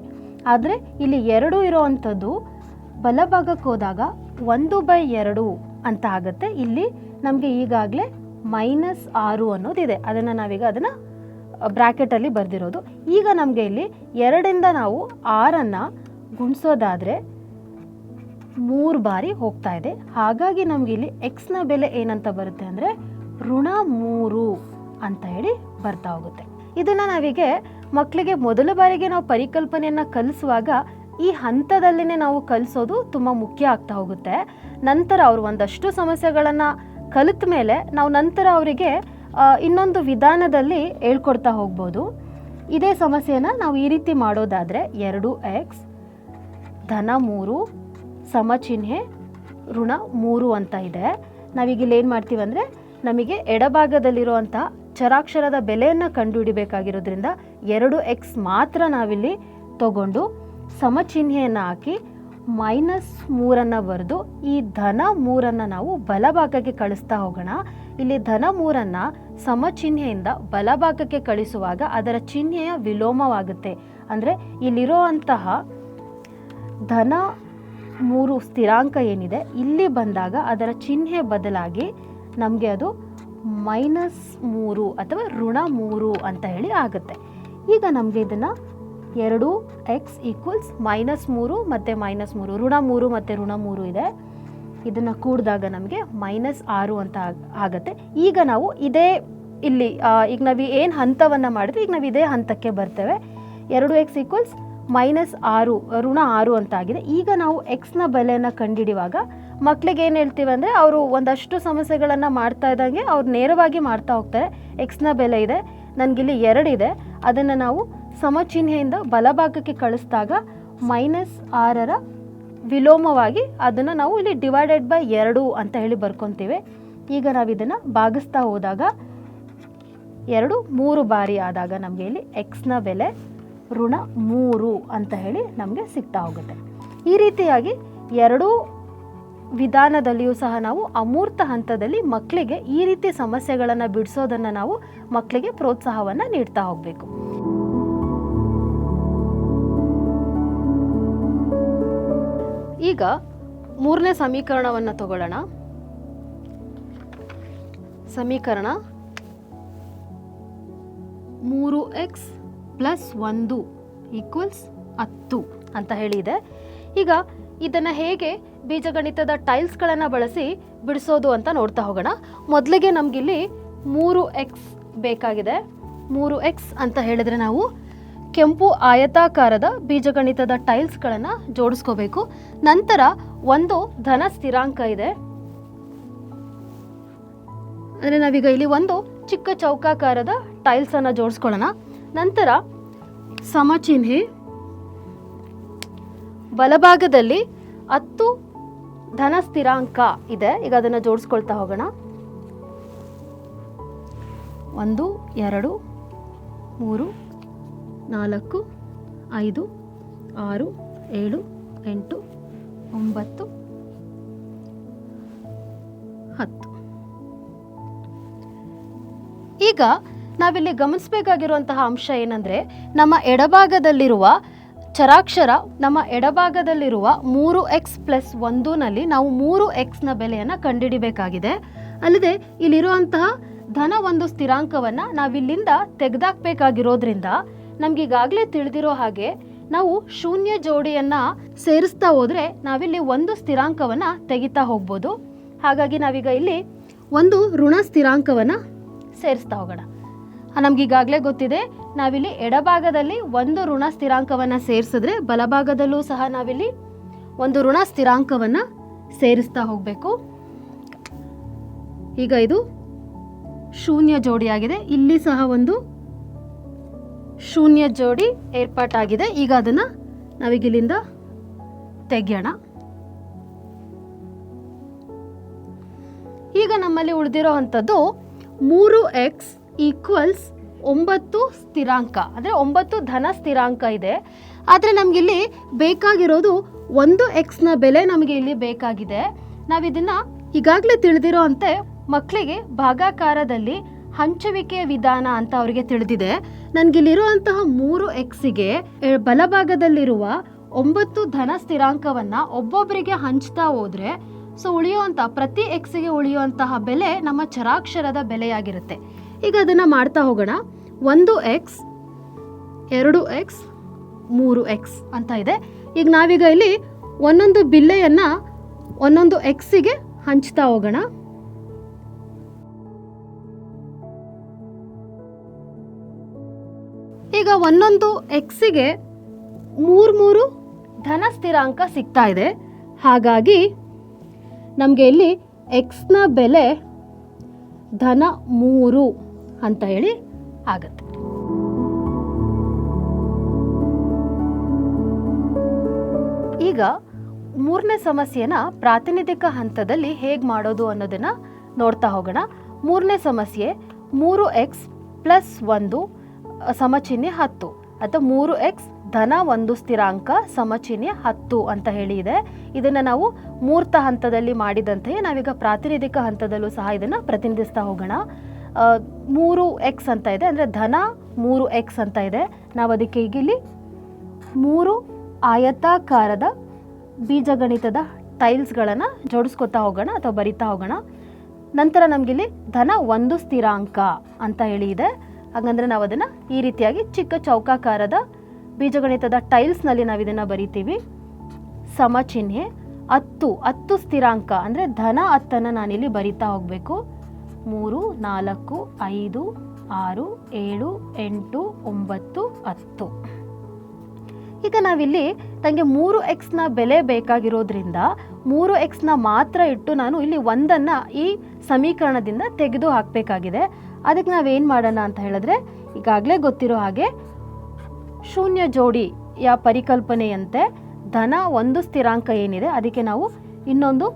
[SPEAKER 1] ಆದರೆ ಇಲ್ಲಿ 2 ಇರೋವಂಥದ್ದು ಬಲಭಾಗಕ್ಕೆ ಹೋದಾಗ 1/2 ಅಂತ ಆಗುತ್ತೆ. ಇಲ್ಲಿ ನಮಗೆ ಈಗಾಗಲೇ -6 ಅನ್ನೋದಿದೆ, ನಾವೀಗ ಅದನ್ನು ಬ್ರ್ಯಾಕೆಟಲ್ಲಿ ಬರೆದಿರೋದು. ಈಗ ನಮಗೆ ಇಲ್ಲಿ 2ರಿಂದ ನಾವು 6 ಗುಣಿಸೋದಾದರೆ 3 ಬಾರಿ ಹೋಗ್ತಾ ಇದೆ. ಹಾಗಾಗಿ ನಮಗೆ ಇಲ್ಲಿ ಎಕ್ಸ್ನ ಬೆಲೆ ಏನಂತ ಬರುತ್ತೆ ಅಂದರೆ ಋಣ 3 ಅಂತ ಹೇಳಿ ಬರ್ತಾ ಹೋಗುತ್ತೆ. ಇದನ್ನು ನಾವೀಗ ಮಕ್ಕಳಿಗೆ ಮೊದಲ ಬಾರಿಗೆ ನಾವು ಪರಿಕಲ್ಪನೆಯನ್ನು ಕಲಿಸುವಾಗ ಈ ಹಂತದಲ್ಲಿನೇ ನಾವು ಕಲಿಸೋದು ತುಂಬ ಮುಖ್ಯ ಆಗ್ತಾ ಹೋಗುತ್ತೆ. ನಂತರ ಅವರು ಒಂದಷ್ಟು ಸಮಸ್ಯೆಗಳನ್ನು ಕಲಿತ ಮೇಲೆ ನಾವು ನಂತರ ಅವರಿಗೆ ಇನ್ನೊಂದು ವಿಧಾನದಲ್ಲಿ ಹೇಳ್ಕೊಡ್ತಾ ಹೋಗ್ಬೋದು. ಇದೇ ಸಮಸ್ಯೆಯನ್ನು ನಾವು ಈ ರೀತಿ ಮಾಡೋದಾದರೆ 2x ಧನ 3 ಸಮಚಿಹ್ನೆ ಋಣ 3 ಅಂತ ಇದೆ. ನಾವೀಗ ಇಲ್ಲಿ ಏನು ಮಾಡ್ತೀವಿ ಅಂದರೆ ನಮಗೆ ಎಡಭಾಗದಲ್ಲಿರುವಂತಹ ಚರಾಕ್ಷರದ ಬೆಲೆಯನ್ನು ಕಂಡುಹಿಡಿಬೇಕಾಗಿರೋದ್ರಿಂದ 2x ಮಾತ್ರ ನಾವಿಲ್ಲಿ ತಗೊಂಡು ಸಮಚಿಹ್ನೆಯನ್ನು ಹಾಕಿ -3 ಬರೆದು ಈ ಧನ 3 ನಾವು ಬಲಭಾಗಕ್ಕೆ ಕಳಿಸ್ತಾ ಹೋಗೋಣ. ಇಲ್ಲಿ ಧನ 3 ಸಮಚಿಹ್ನೆಯಿಂದ ಬಲಭಾಗಕ್ಕೆ ಕಳಿಸುವಾಗ ಅದರ ಚಿಹ್ನೆಯ ವಿಲೋಮವಾಗುತ್ತೆ. ಅಂದರೆ ಇಲ್ಲಿರುವಂತಹ ಧನ 3 ಸ್ಥಿರಾಂಕ ಏನಿದೆ ಇಲ್ಲಿ ಬಂದಾಗ ಅದರ ಚಿಹ್ನೆ ಬದಲಾಗಿ ನಮಗೆ ಅದು -3 ಅಥವಾ ಋಣ 3 ಅಂತ ಹೇಳಿ ಆಗುತ್ತೆ. ಈಗ ನಮಗೆ ಇದನ್ನು 2x ಈಕ್ವಲ್ಸ್ -3 ಮತ್ತು -3 ಋಣ 3 ಮತ್ತು ಋಣ 3 ಇದೆ. ಇದನ್ನು ಕೂಡಿದಾಗ ನಮಗೆ -6 ಅಂತ ಆಗುತ್ತೆ. ಈಗ ನಾವು ಇದೇ ಇಲ್ಲಿ ಈಗ ನಾವು ಏನು ಹಂತವನ್ನು ಮಾಡಿದ್ವಿ ಈಗ ನಾವು ಇದೇ ಹಂತಕ್ಕೆ ಬರ್ತೇವೆ. 2x ಈಕ್ವಲ್ಸ್ -6 ಋಣ 6 ಅಂತ ಆಗಿದೆ. ಈಗ ನಾವು ಎಕ್ಸ್ನ ಬೆಲೆಯನ್ನು ಕಂಡುಹಿಡಿಯುವಾಗ ಮಕ್ಕಳಿಗೆ ಏನು ಹೇಳ್ತೀವಿ ಅಂದರೆ ಅವರು ಒಂದಷ್ಟು ಸಮಸ್ಯೆಗಳನ್ನು ಮಾಡ್ತಾ ಇದ್ದಂಗೆ ಅವ್ರು ನೇರವಾಗಿ ಮಾಡ್ತಾ ಹೋಗ್ತಾರೆ. ಎಕ್ಸ್ನ ಬೆಲೆ ಇದೆ, ನನಗಿಲ್ಲಿ 2 ಇದೆ, ಅದನ್ನು ನಾವು ಸಮಚಿಹ್ನೆಯಿಂದ ಬಲಭಾಗಕ್ಕೆ ಕಳಿಸಿದಾಗ -6 ವಿಲೋಮವಾಗಿ ಅದನ್ನು ನಾವು ಇಲ್ಲಿ ÷ 2 ಅಂತ ಹೇಳಿ ಬರ್ಕೊತೀವಿ. ಈಗ ನಾವು ಇದನ್ನು ಭಾಗಿಸ್ತಾ ಹೋದಾಗ 2 3 ಬಾರಿ ಆದಾಗ ನಮಗೆ ಇಲ್ಲಿ ಎಕ್ಸ್ನ ಬೆಲೆ ಋಣ 3 ಅಂತ ಹೇಳಿ ನಮಗೆ ಸಿಗ್ತಾ ಹೋಗುತ್ತೆ. ಈ ರೀತಿಯಾಗಿ ಎರಡೂ ವಿಧಾನದಲ್ಲಿಯೂ ಸಹ ನಾವು ಅಮೂರ್ತ ಹಂತದಲ್ಲಿ ಮಕ್ಕಳಿಗೆ ಈ ರೀತಿ ಸಮಸ್ಯೆಗಳನ್ನು ಬಿಡಿಸೋದನ್ನು ನಾವು ಮಕ್ಕಳಿಗೆ ಪ್ರೋತ್ಸಾಹವನ್ನು ನೀಡ್ತಾ ಹೋಗಬೇಕು. ಈಗ 3ನೇ ಸಮೀಕರಣವನ್ನು ತಗೊಳ್ಳೋಣ. ಸಮೀಕರಣ 3x + 1 = 10 ಅಂತ ಹೇಳಿದೆ. ಈಗ ಇದನ್ನು ಹೇಗೆ ಬೀಜಗಣಿತದ ಟೈಲ್ಸ್ಗಳನ್ನು ಬಳಸಿ ಬಿಡಿಸೋದು ಅಂತ ನೋಡ್ತಾ ಹೋಗೋಣ. ಮೊದಲಿಗೆ ನಮಗಿಲ್ಲಿ 3x ಬೇಕಾಗಿದೆ. 3x ಅಂತ ಹೇಳಿದರೆ ನಾವು ಕೆಂಪು ಆಯತಾಕಾರದ ಬೀಜಗಣಿತದ ಟೈಲ್ಸ್ಗಳನ್ನು ಜೋಡಿಸ್ಕೋಬೇಕು. ನಂತರ ಒಂದು ಧನ ಸ್ಥಿರಾಂಕ ಇದೆ, ಅಂದರೆ ನಾವೀಗ ಇಲ್ಲಿ ಒಂದು ಚಿಕ್ಕ ಚೌಕಾಕಾರದ ಟೈಲ್ಸನ್ನು ಜೋಡಿಸ್ಕೊಳ್ಳೋಣ. ನಂತರ ಸಮಚಿಹ್ನೆ ಬಲಭಾಗದಲ್ಲಿ 10 ಧನ ಸ್ಥಿರಾಂಕ ಇದೆ. ಈಗ ಅದನ್ನು ಜೋಡಿಸ್ಕೊಳ್ತಾ ಹೋಗೋಣ. 1 2 3 4 5 6 7 8 9 10. ಈಗ ನಾವಿಲ್ಲಿ ಗಮನಿಸಬೇಕಾಗಿರುವಂತಹ ಅಂಶ ಏನಂದರೆ ನಮ್ಮ ಎಡಭಾಗದಲ್ಲಿರುವ ಚರಾಕ್ಷರ ನಮ್ಮ ಎಡಭಾಗದಲ್ಲಿರುವ 3x+1ನಲ್ಲಿ ನಾವು 3xನ ಬೆಲೆಯನ್ನು ಕಂಡುಹಿಡಿಬೇಕಾಗಿದೆ. ಅಲ್ಲದೆ ಇಲ್ಲಿರುವಂತಹ ಧನ ಒಂದು ಸ್ಥಿರಾಂಕವನ್ನು ನಾವಿಲ್ಲಿಂದ ತೆಗೆದಾಕಬೇಕಾಗಿರೋದ್ರಿಂದ ನಮಗೀಗಾಗಲೇ ತಿಳಿದಿರೋ ಹಾಗೆ ನಾವು ಶೂನ್ಯ ಜೋಡಿಯನ್ನು ಸೇರಿಸ್ತಾ ಹೋದರೆ ನಾವಿಲ್ಲಿ ಒಂದು ಸ್ಥಿರಾಂಕವನ್ನು ತೆಗಿತಾ ಹೋಗ್ಬೋದು. ಹಾಗಾಗಿ ನಾವೀಗ ಇಲ್ಲಿ ಒಂದು ಋಣ ಸ್ಥಿರಾಂಕವನ್ನು ಸೇರಿಸ್ತಾ ಹೋಗೋಣ. ನಮಗೀಗಾಗಲೇ ಗೊತ್ತಿದೆ, ನಾವಿಲ್ಲಿ ಎಡಭಾಗದಲ್ಲಿ ಒಂದು ಋಣ ಸ್ಥಿರಾಂಕವನ್ನು ಸೇರಿಸಿದ್ರೆ ಬಲಭಾಗದಲ್ಲೂ ಸಹ ನಾವಿಲ್ಲಿ ಒಂದು ಋಣ ಸ್ಥಿರಾಂಕವನ್ನು ಸೇರಿಸ್ತಾ ಹೋಗಬೇಕು. ಈಗ ಇದು ಶೂನ್ಯ ಜೋಡಿಯಾಗಿದೆ, ಇಲ್ಲಿ ಸಹ ಒಂದು ಶೂನ್ಯ ಜೋಡಿ ಏರ್ಪಾಟಾಗಿದೆ. ಈಗ ಅದನ್ನು ನಾವೀಗ ಇಲ್ಲಿಂದ ತೆಗೆಯೋಣ. ಈಗ ನಮ್ಮಲ್ಲಿ ಉಳಿದಿರೋ ಅಂಥದ್ದು 3x = 9 ಸ್ಥಿರಾಂಕ, ಅಂದರೆ 9 ಧನ ಸ್ಥಿರಾಂಕ ಇದೆ. ಆದರೆ ನಮಗಿಲ್ಲಿ ಬೇಕಾಗಿರೋದು 1x ಬೆಲೆ ನಮಗೆ ಇಲ್ಲಿ ಬೇಕಾಗಿದೆ. ನಾವಿದನ್ನು ಈಗಾಗಲೇ ತಿಳಿದಿರೋ ಅಂತೆ ಮಕ್ಕಳಿಗೆ ಭಾಗಾಕಾರದಲ್ಲಿ ಹಂಚುವಿಕೆಯ ವಿಧಾನ ಅಂತ ಅವರಿಗೆ ತಿಳಿದಿದೆ. ನನಗಿಲ್ಲಿರುವಂತಹ 3xಗೆ ಬಲಭಾಗದಲ್ಲಿರುವ 9 ಧನ ಸ್ಥಿರಾಂಕವನ್ನು ಒಬ್ಬೊಬ್ಬರಿಗೆ ಹಂಚ್ತಾ ಹೋದರೆ ಉಳಿಯುವಂಥ ಪ್ರತಿ ಎಕ್ಸ್ಗೆ ಉಳಿಯುವಂತಹ ಬೆಲೆ ನಮ್ಮ ಚರಾಕ್ಷರದ ಬೆಲೆಯಾಗಿರುತ್ತೆ. ಈಗ ಅದನ್ನು ಮಾಡ್ತಾ ಹೋಗೋಣ. 1x 2x 3x ಅಂತ ಇದೆ. ಈಗ ನಾವೀಗ ಇಲ್ಲಿ ಒಂದೊಂದು ಬಿಲ್ಲೆಯನ್ನು ಒಂದೊಂದು ಎಕ್ಸಿಗೆ ಹಂಚ್ತಾ ಹೋಗೋಣ. ಈಗ ಒಂದೊಂದು ಎಕ್ಸಿಗೆ 3 ಧನ ಸ್ಥಿರಾಂಕ ಸಿಗ್ತಾ ಇದೆ. ಹಾಗಾಗಿ ನಮಗೆ ಇಲ್ಲಿ ಎಕ್ಸ್ನ ಬೆಲೆ ಧನ 3 ಅಂತ ಹೇಳಿ ಆಗುತ್ತೆ. ಈಗ ಮೂರನೇ ಸಮಸ್ಯೆನ ಪ್ರಾತಿನಿಧಿಕ ಹಂತದಲ್ಲಿ ಹೇಗೆ ಮಾಡೋದು ಅನ್ನೋದನ್ನು ನೋಡ್ತಾ ಹೋಗೋಣ. ಮೂರನೇ ಸಮಸ್ಯೆ 3x+1 ಸಮಚಿಹ್ನೆ 10 ಅಥವಾ 3x ಧನ ಒಂದು ಸ್ಥಿರಾಂಕ ಸಮಚಿಹ್ನೆ 10 ಅಂತ ಹೇಳಿ ಇದೆ. ಇದನ್ನು ನಾವು ಮೂರ್ತ ಹಂತದಲ್ಲಿ ಮಾಡಿದಂತೆಯೇ ನಾವೀಗ ಪ್ರಾತಿನಿಧಿಕ ಹಂತದಲ್ಲೂ ಸಹ ಇದನ್ನು ಪ್ರತಿನಿಧಿಸ್ತಾ ಹೋಗೋಣ. 3x ಅಂತ ಇದೆ, ಅಂದರೆ ಧನ 3x ಅಂತ ಇದೆ. ನಾವು ಅದಕ್ಕೆ ಈಗ ಇಲ್ಲಿ 3 ಆಯತಾಕಾರದ ಬೀಜಗಣಿತದ ಟೈಲ್ಸ್ಗಳನ್ನು ಜೋಡಿಸ್ಕೊತಾ ಹೋಗೋಣ ಅಥವಾ ಬರಿತಾ ಹೋಗೋಣ. ನಂತರ ನಮಗಿಲ್ಲಿ ಧನ ಒಂದು ಸ್ಥಿರಾಂಕ ಅಂತ ಹೇಳಿ ಇದೆ. ಹಾಗಂದರೆ ನಾವು ಅದನ್ನು ಈ ರೀತಿಯಾಗಿ ಚಿಕ್ಕ ಚೌಕಾಕಾರದ ಬೀಜಗಣಿತದ ಟೈಲ್ಸ್ನಲ್ಲಿ ನಾವು ಇದನ್ನು ಬರಿತೀವಿ. ಸಮಚಿಹ್ನೆ 10 ಸ್ಥಿರಾಂಕ, ಅಂದರೆ ಧನ 10 ನಾನಿಲ್ಲಿ ಬರಿತಾ ಹೋಗಬೇಕು. 3 4 5 6 7 8 9 10. ಈಗ ನಾವಿಲ್ಲಿ ನನಗೆ 3xನ ಬೆಲೆ ಬೇಕಾಗಿರೋದ್ರಿಂದ 3xನ ಮಾತ್ರ ಇಟ್ಟು ನಾನು ಇಲ್ಲಿ ಒಂದನ್ನು ಈ ಸಮೀಕರಣದಿಂದ ತೆಗೆದು ಹಾಕಬೇಕಾಗಿದೆ. ಅದಕ್ಕೆ ನಾವೇನು ಮಾಡೋಣ ಅಂತ ಹೇಳಿದ್ರೆ, ಈಗಾಗಲೇ ಗೊತ್ತಿರೋ ಹಾಗೆ ಶೂನ್ಯ ಜೋಡಿಯ ಪರಿಕಲ್ಪನೆಯಂತೆ ಧನ ಒಂದು ಸ್ಥಿರಾಂಕ ಏನಿದೆ ಅದಕ್ಕೆ ನಾವು ಇನ್ನೊಂದು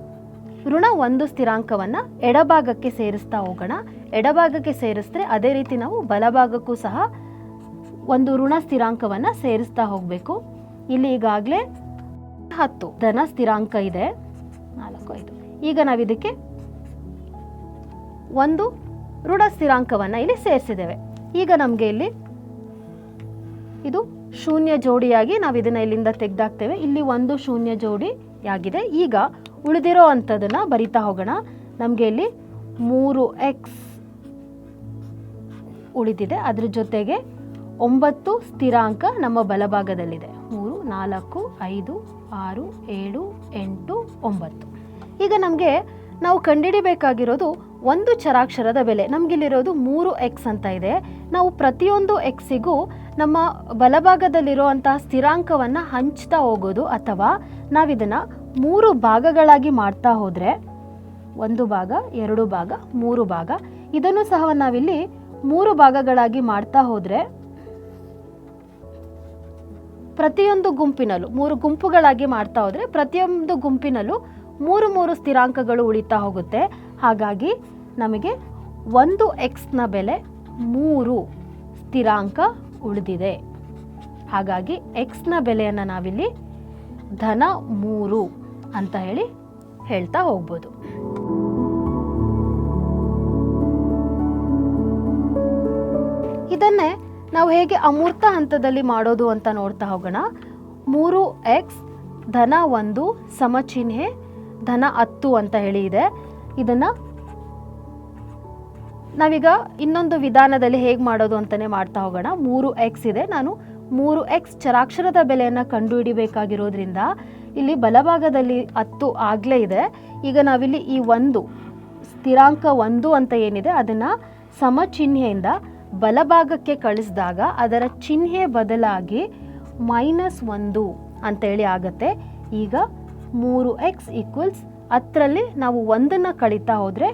[SPEAKER 1] ಋಣ ಒಂದು ಸ್ಥಿರಾಂಕವನ್ನು ಎಡಭಾಗಕ್ಕೆ ಸೇರಿಸ್ತಾ ಹೋಗೋಣ. ಎಡಭಾಗಕ್ಕೆ ಸೇರಿಸಿದ್ರೆ ಅದೇ ರೀತಿ ನಾವು ಬಲಭಾಗಕ್ಕೂ ಸಹ ಒಂದು ಋಣ ಸ್ಥಿರಾಂಕವನ್ನು ಸೇರಿಸ್ತಾ ಹೋಗಬೇಕು. ಇಲ್ಲಿ ಈಗಾಗಲೇ 10 ಧನ ಸ್ಥಿರಾಂಕ ಇದೆ, 4 5. ಈಗ ನಾವಿದಕ್ಕೆ ಒಂದು ಋಣ ಸ್ಥಿರಾಂಕವನ್ನು ಇಲ್ಲಿ ಸೇರಿಸಿದ್ದೇವೆ. ಈಗ ನಮಗೆ ಇಲ್ಲಿ ಇದು ಶೂನ್ಯ ಜೋಡಿಯಾಗಿ ನಾವು ಇದನ್ನು ಇಲ್ಲಿಂದ ತೆಗೆದಾಕ್ತೇವೆ. ಇಲ್ಲಿ ಒಂದು ಶೂನ್ಯ ಜೋಡಿಯಾಗಿದೆ. ಈಗ ಉಳಿದಿರೋ ಅಂಥದ್ದನ್ನು ಬರಿತಾ ಹೋಗೋಣ. ನಮಗೆ ಇಲ್ಲಿ 3x ಉಳಿದಿದೆ, ಅದ್ರ ಜೊತೆಗೆ 9 ಸ್ಥಿರಾಂಕ ನಮ್ಮ ಬಲಭಾಗದಲ್ಲಿದೆ. 3 4 5 6 7 8 9. ಈಗ ನಮಗೆ ನಾವು ಕಂಡುಹಿಡಿಬೇಕಾಗಿರೋದು ಒಂದು ಚರಾಕ್ಷರದ ಬೆಲೆ. ನಮಗಿಲ್ಲಿರೋದು 3x ಅಂತ ಇದೆ. ನಾವು ಪ್ರತಿಯೊಂದು ಎಕ್ಸಿಗೂ ನಮ್ಮ ಬಲಭಾಗದಲ್ಲಿರುವಂತಹ ಸ್ಥಿರಾಂಕವನ್ನು ಹಂಚ್ತಾ ಹೋಗೋದು, ಅಥವಾ ನಾವಿದನ್ನು 3 ಭಾಗಗಳಾಗಿ ಮಾಡ್ತಾ ಹೋದರೆ 1 ಭಾಗ 2 ಭಾಗ 3 ಭಾಗ, ಇದನ್ನು ಸಹ ನಾವಿಲ್ಲಿ 3 ಭಾಗಗಳಾಗಿ ಮಾಡ್ತಾ ಹೋದರೆ ಪ್ರತಿಯೊಂದು ಗುಂಪಿನಲ್ಲೂ 3 ಗುಂಪುಗಳಾಗಿ ಮಾಡ್ತಾ ಹೋದರೆ ಪ್ರತಿಯೊಂದು ಗುಂಪಿನಲ್ಲೂ 3 ಸ್ಥಿರಾಂಕಗಳು ಉಳಿತಾ ಹೋಗುತ್ತೆ. ಹಾಗಾಗಿ ನಮಗೆ ಒಂದು ಎಕ್ಸ್ನ ಬೆಲೆ 3 ಸ್ಥಿರಾಂಕ ಉಳಿದಿದೆ. ಹಾಗಾಗಿ ಎಕ್ಸ್ನ ಬೆಲೆಯನ್ನು ನಾವಿಲ್ಲಿ ಧನ 3 ಅಂತ ಹೇಳ್ತಾ ಹೋಗ್ಬೋದು. ಇದನ್ನೇ ನಾವು ಹೇಗೆ ಅಮೂರ್ತ ಹಂತದಲ್ಲಿ ಮಾಡೋದು ಅಂತ ನೋಡ್ತಾ ಹೋಗೋಣ. 3x ಧನ 1 ಸಮಚಿಹ್ನೆ ಧನ 10 ಅಂತ ಹೇಳಿ ಇದೆ. ಇದನ್ನು ನಾವೀಗ ಇನ್ನೊಂದು ವಿಧಾನದಲ್ಲಿ ಹೇಗೆ ಮಾಡೋದು ಅಂತಲೇ ಮಾಡ್ತಾ ಹೋಗೋಣ. 3x ಇದೆ, ನಾನು 3x ಚರಾಕ್ಷರದ ಬೆಲೆಯನ್ನು ಕಂಡುಹಿಡಿಬೇಕಾಗಿರೋದ್ರಿಂದ ಇಲ್ಲಿ ಬಲಭಾಗದಲ್ಲಿ 10 ಆಗಲೇ ಇದೆ. ಈಗ ನಾವಿಲ್ಲಿ ಈ ಒಂದು ಸ್ಥಿರಾಂಕ 1 ಅಂತ ಏನಿದೆ ಅದನ್ನು ಸಮಚಿಹ್ನೆಯಿಂದ ಬಲಭಾಗಕ್ಕೆ ಕಳಿಸಿದಾಗ ಅದರ ಚಿಹ್ನೆ ಬದಲಾಗಿ -1 ಅಂತೇಳಿ ಆಗುತ್ತೆ. ಈಗ 3x ಈಕ್ವಲ್ಸ್ 10ರಲ್ಲಿ ನಾವು 1ನ್ನು ಕಳೀತಾ ಹೋದರೆ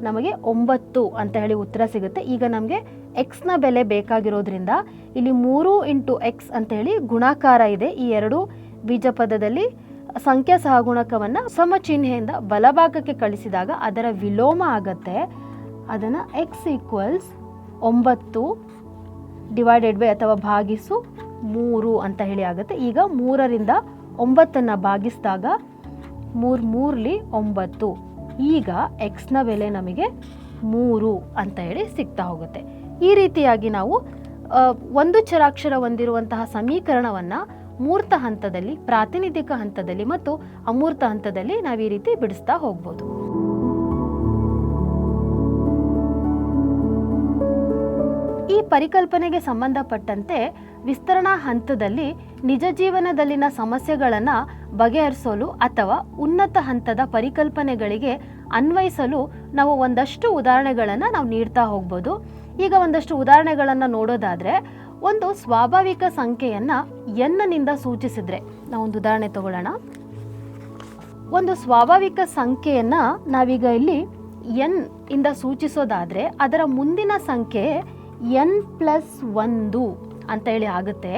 [SPEAKER 1] ನಮಗೆ 9 ಅಂತ ಹೇಳಿ ಉತ್ತರ ಸಿಗುತ್ತೆ. ಈಗ ನಮಗೆ ಎಕ್ಸ್ನ ಬೆಲೆ ಬೇಕಾಗಿರೋದ್ರಿಂದ ಇಲ್ಲಿ 3 × x ಅಂತೇಳಿ ಗುಣಾಕಾರ ಇದೆ. ಈ ಎರಡು ಬೀಜಪದದಲ್ಲಿ ಸಂಖ್ಯಾ ಸಹಗುಣಕವನ್ನು ಸಮಚಿಹ್ನೆಯಿಂದ ಬಲಭಾಗಕ್ಕೆ ಕಳಿಸಿದಾಗ ಅದರ ವಿಲೋಮ ಆಗತ್ತೆ. ಅದನ್ನು x ಈಕ್ವಲ್ಸ್ 9 ಡಿವೈಡೆಡ್ ಬೈ ಅಥವಾ ಭಾಗಿಸು 3 ಅಂತ ಹೇಳಿ ಆಗುತ್ತೆ. ಈಗ 3ರಿಂದ 9ನ್ನು ಭಾಗಿಸಿದಾಗ 3 9. ಈಗ ಎಕ್ಸ್ನ ಬೆಲೆ ನಮಗೆ 3 ಅಂತ ಹೇಳಿ ಸಿಗ್ತಾ ಹೋಗುತ್ತೆ. ಈ ರೀತಿಯಾಗಿ ನಾವು ಒಂದು ಚರಾಕ್ಷರ ಹೊಂದಿರುವಂತಹ ಸಮೀಕರಣವನ್ನು ಮೂರ್ತ ಹಂತದಲ್ಲಿ, ಪ್ರಾತಿನಿಧಿಕ ಹಂತದಲ್ಲಿ ಮತ್ತು ಅಮೂರ್ತ ಹಂತದಲ್ಲಿ ನಾವು ಈ ರೀತಿ ಬಿಡಿಸ್ತಾ ಹೋಗ್ಬೋದು. ಈ ಪರಿಕಲ್ಪನೆಗೆ ಸಂಬಂಧಪಟ್ಟಂತೆ ವಿಸ್ತರಣಾ ಹಂತದಲ್ಲಿ ನಿಜ ಜೀವನದಲ್ಲಿನ ಸಮಸ್ಯೆಗಳನ್ನು ಬಗೆಹರಿಸಲು ಅಥವಾ ಉನ್ನತ ಹಂತದ ಪರಿಕಲ್ಪನೆಗಳಿಗೆ ಅನ್ವಯಿಸಲು ನಾವು ಒಂದಷ್ಟು ಉದಾಹರಣೆಗಳನ್ನು ನಾವು ನೀಡ್ತಾ ಹೋಗ್ಬೋದು. ಈಗ ಒಂದಷ್ಟು ಉದಾಹರಣೆಗಳನ್ನು ನೋಡೋದಾದರೆ, ಒಂದು ಸ್ವಾಭಾವಿಕ ಸಂಖ್ಯೆಯನ್ನು ಎನ್ನಿಂದ ಸೂಚಿಸಿದರೆ, ನಾವೊಂದು ಉದಾಹರಣೆ ತಗೊಳ್ಳೋಣ. ಒಂದು ಸ್ವಾಭಾವಿಕ ಸಂಖ್ಯೆಯನ್ನು ನಾವೀಗ ಇಲ್ಲಿ ಎನ್ ಇಂದ ಸೂಚಿಸೋದಾದರೆ ಅದರ ಮುಂದಿನ ಸಂಖ್ಯೆ n+1 ಅಂತ ಹೇಳಿ ಆಗುತ್ತೆ.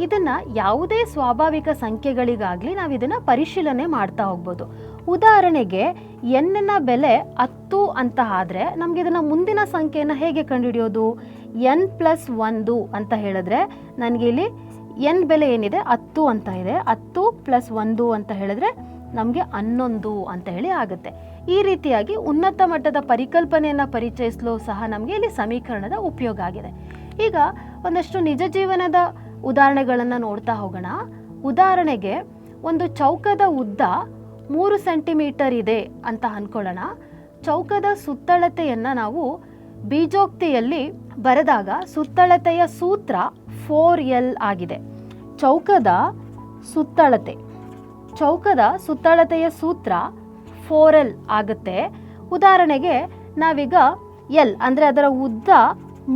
[SPEAKER 1] ಇದನ್ನು ಯಾವುದೇ ಸ್ವಾಭಾವಿಕ ಸಂಖ್ಯೆಗಳಿಗಾಗಲಿ ನಾವು ಇದನ್ನು ಪರಿಶೀಲನೆ ಮಾಡ್ತಾ ಹೋಗ್ಬೋದು. ಉದಾಹರಣೆಗೆ ಎನ್ನ ಬೆಲೆ 10 ಅಂತ ಆದರೆ ನಮಗೆ ಇದನ್ನು ಮುಂದಿನ ಸಂಖ್ಯೆಯನ್ನು ಹೇಗೆ ಕಂಡುಹಿಡಿಯೋದು? n+1 ಅಂತ ಹೇಳಿದ್ರೆ ನನಗೆ ಇಲ್ಲಿ n ಬೆಲೆ ಏನಿದೆ 10 ಅಂತ ಇದೆ. 10+1 ಅಂತ ಹೇಳಿದ್ರೆ ನಮಗೆ 11 ಅಂತ ಹೇಳಿ ಆಗುತ್ತೆ. ಈ ರೀತಿಯಾಗಿ ಉನ್ನತ ಮಟ್ಟದ ಪರಿಕಲ್ಪನೆಯನ್ನು ಪರಿಚಯಿಸಲು ಸಹ ನಮಗೆ ಇಲ್ಲಿ ಸಮೀಕರಣದ ಉಪಯೋಗ ಆಗಿದೆ. ಈಗ ಒಂದಷ್ಟು ನಿಜ ಜೀವನದ ಉದಾಹರಣೆಗಳನ್ನು ನೋಡ್ತಾ ಹೋಗೋಣ. ಉದಾಹರಣೆಗೆ ಒಂದು ಚೌಕದ ಉದ್ದ 3 ಸೆಂಟಿಮೀಟರ್ ಇದೆ ಅಂತ ಅಂದ್ಕೊಳ್ಳೋಣ. ಚೌಕದ ಸುತ್ತಳತೆಯನ್ನು ನಾವು ಬೀಜೋಕ್ತಿಯಲ್ಲಿ ಬರೆದಾಗ ಸುತ್ತಳತೆಯ ಸೂತ್ರ 4L ಆಗಿದೆ. ಚೌಕದ ಸುತ್ತಳತೆಯ ಸೂತ್ರ 4L ಆಗುತ್ತೆ. ಉದಾಹರಣೆಗೆ ನಾವೀಗ L ಅಂದರೆ ಅದರ ಉದ್ದ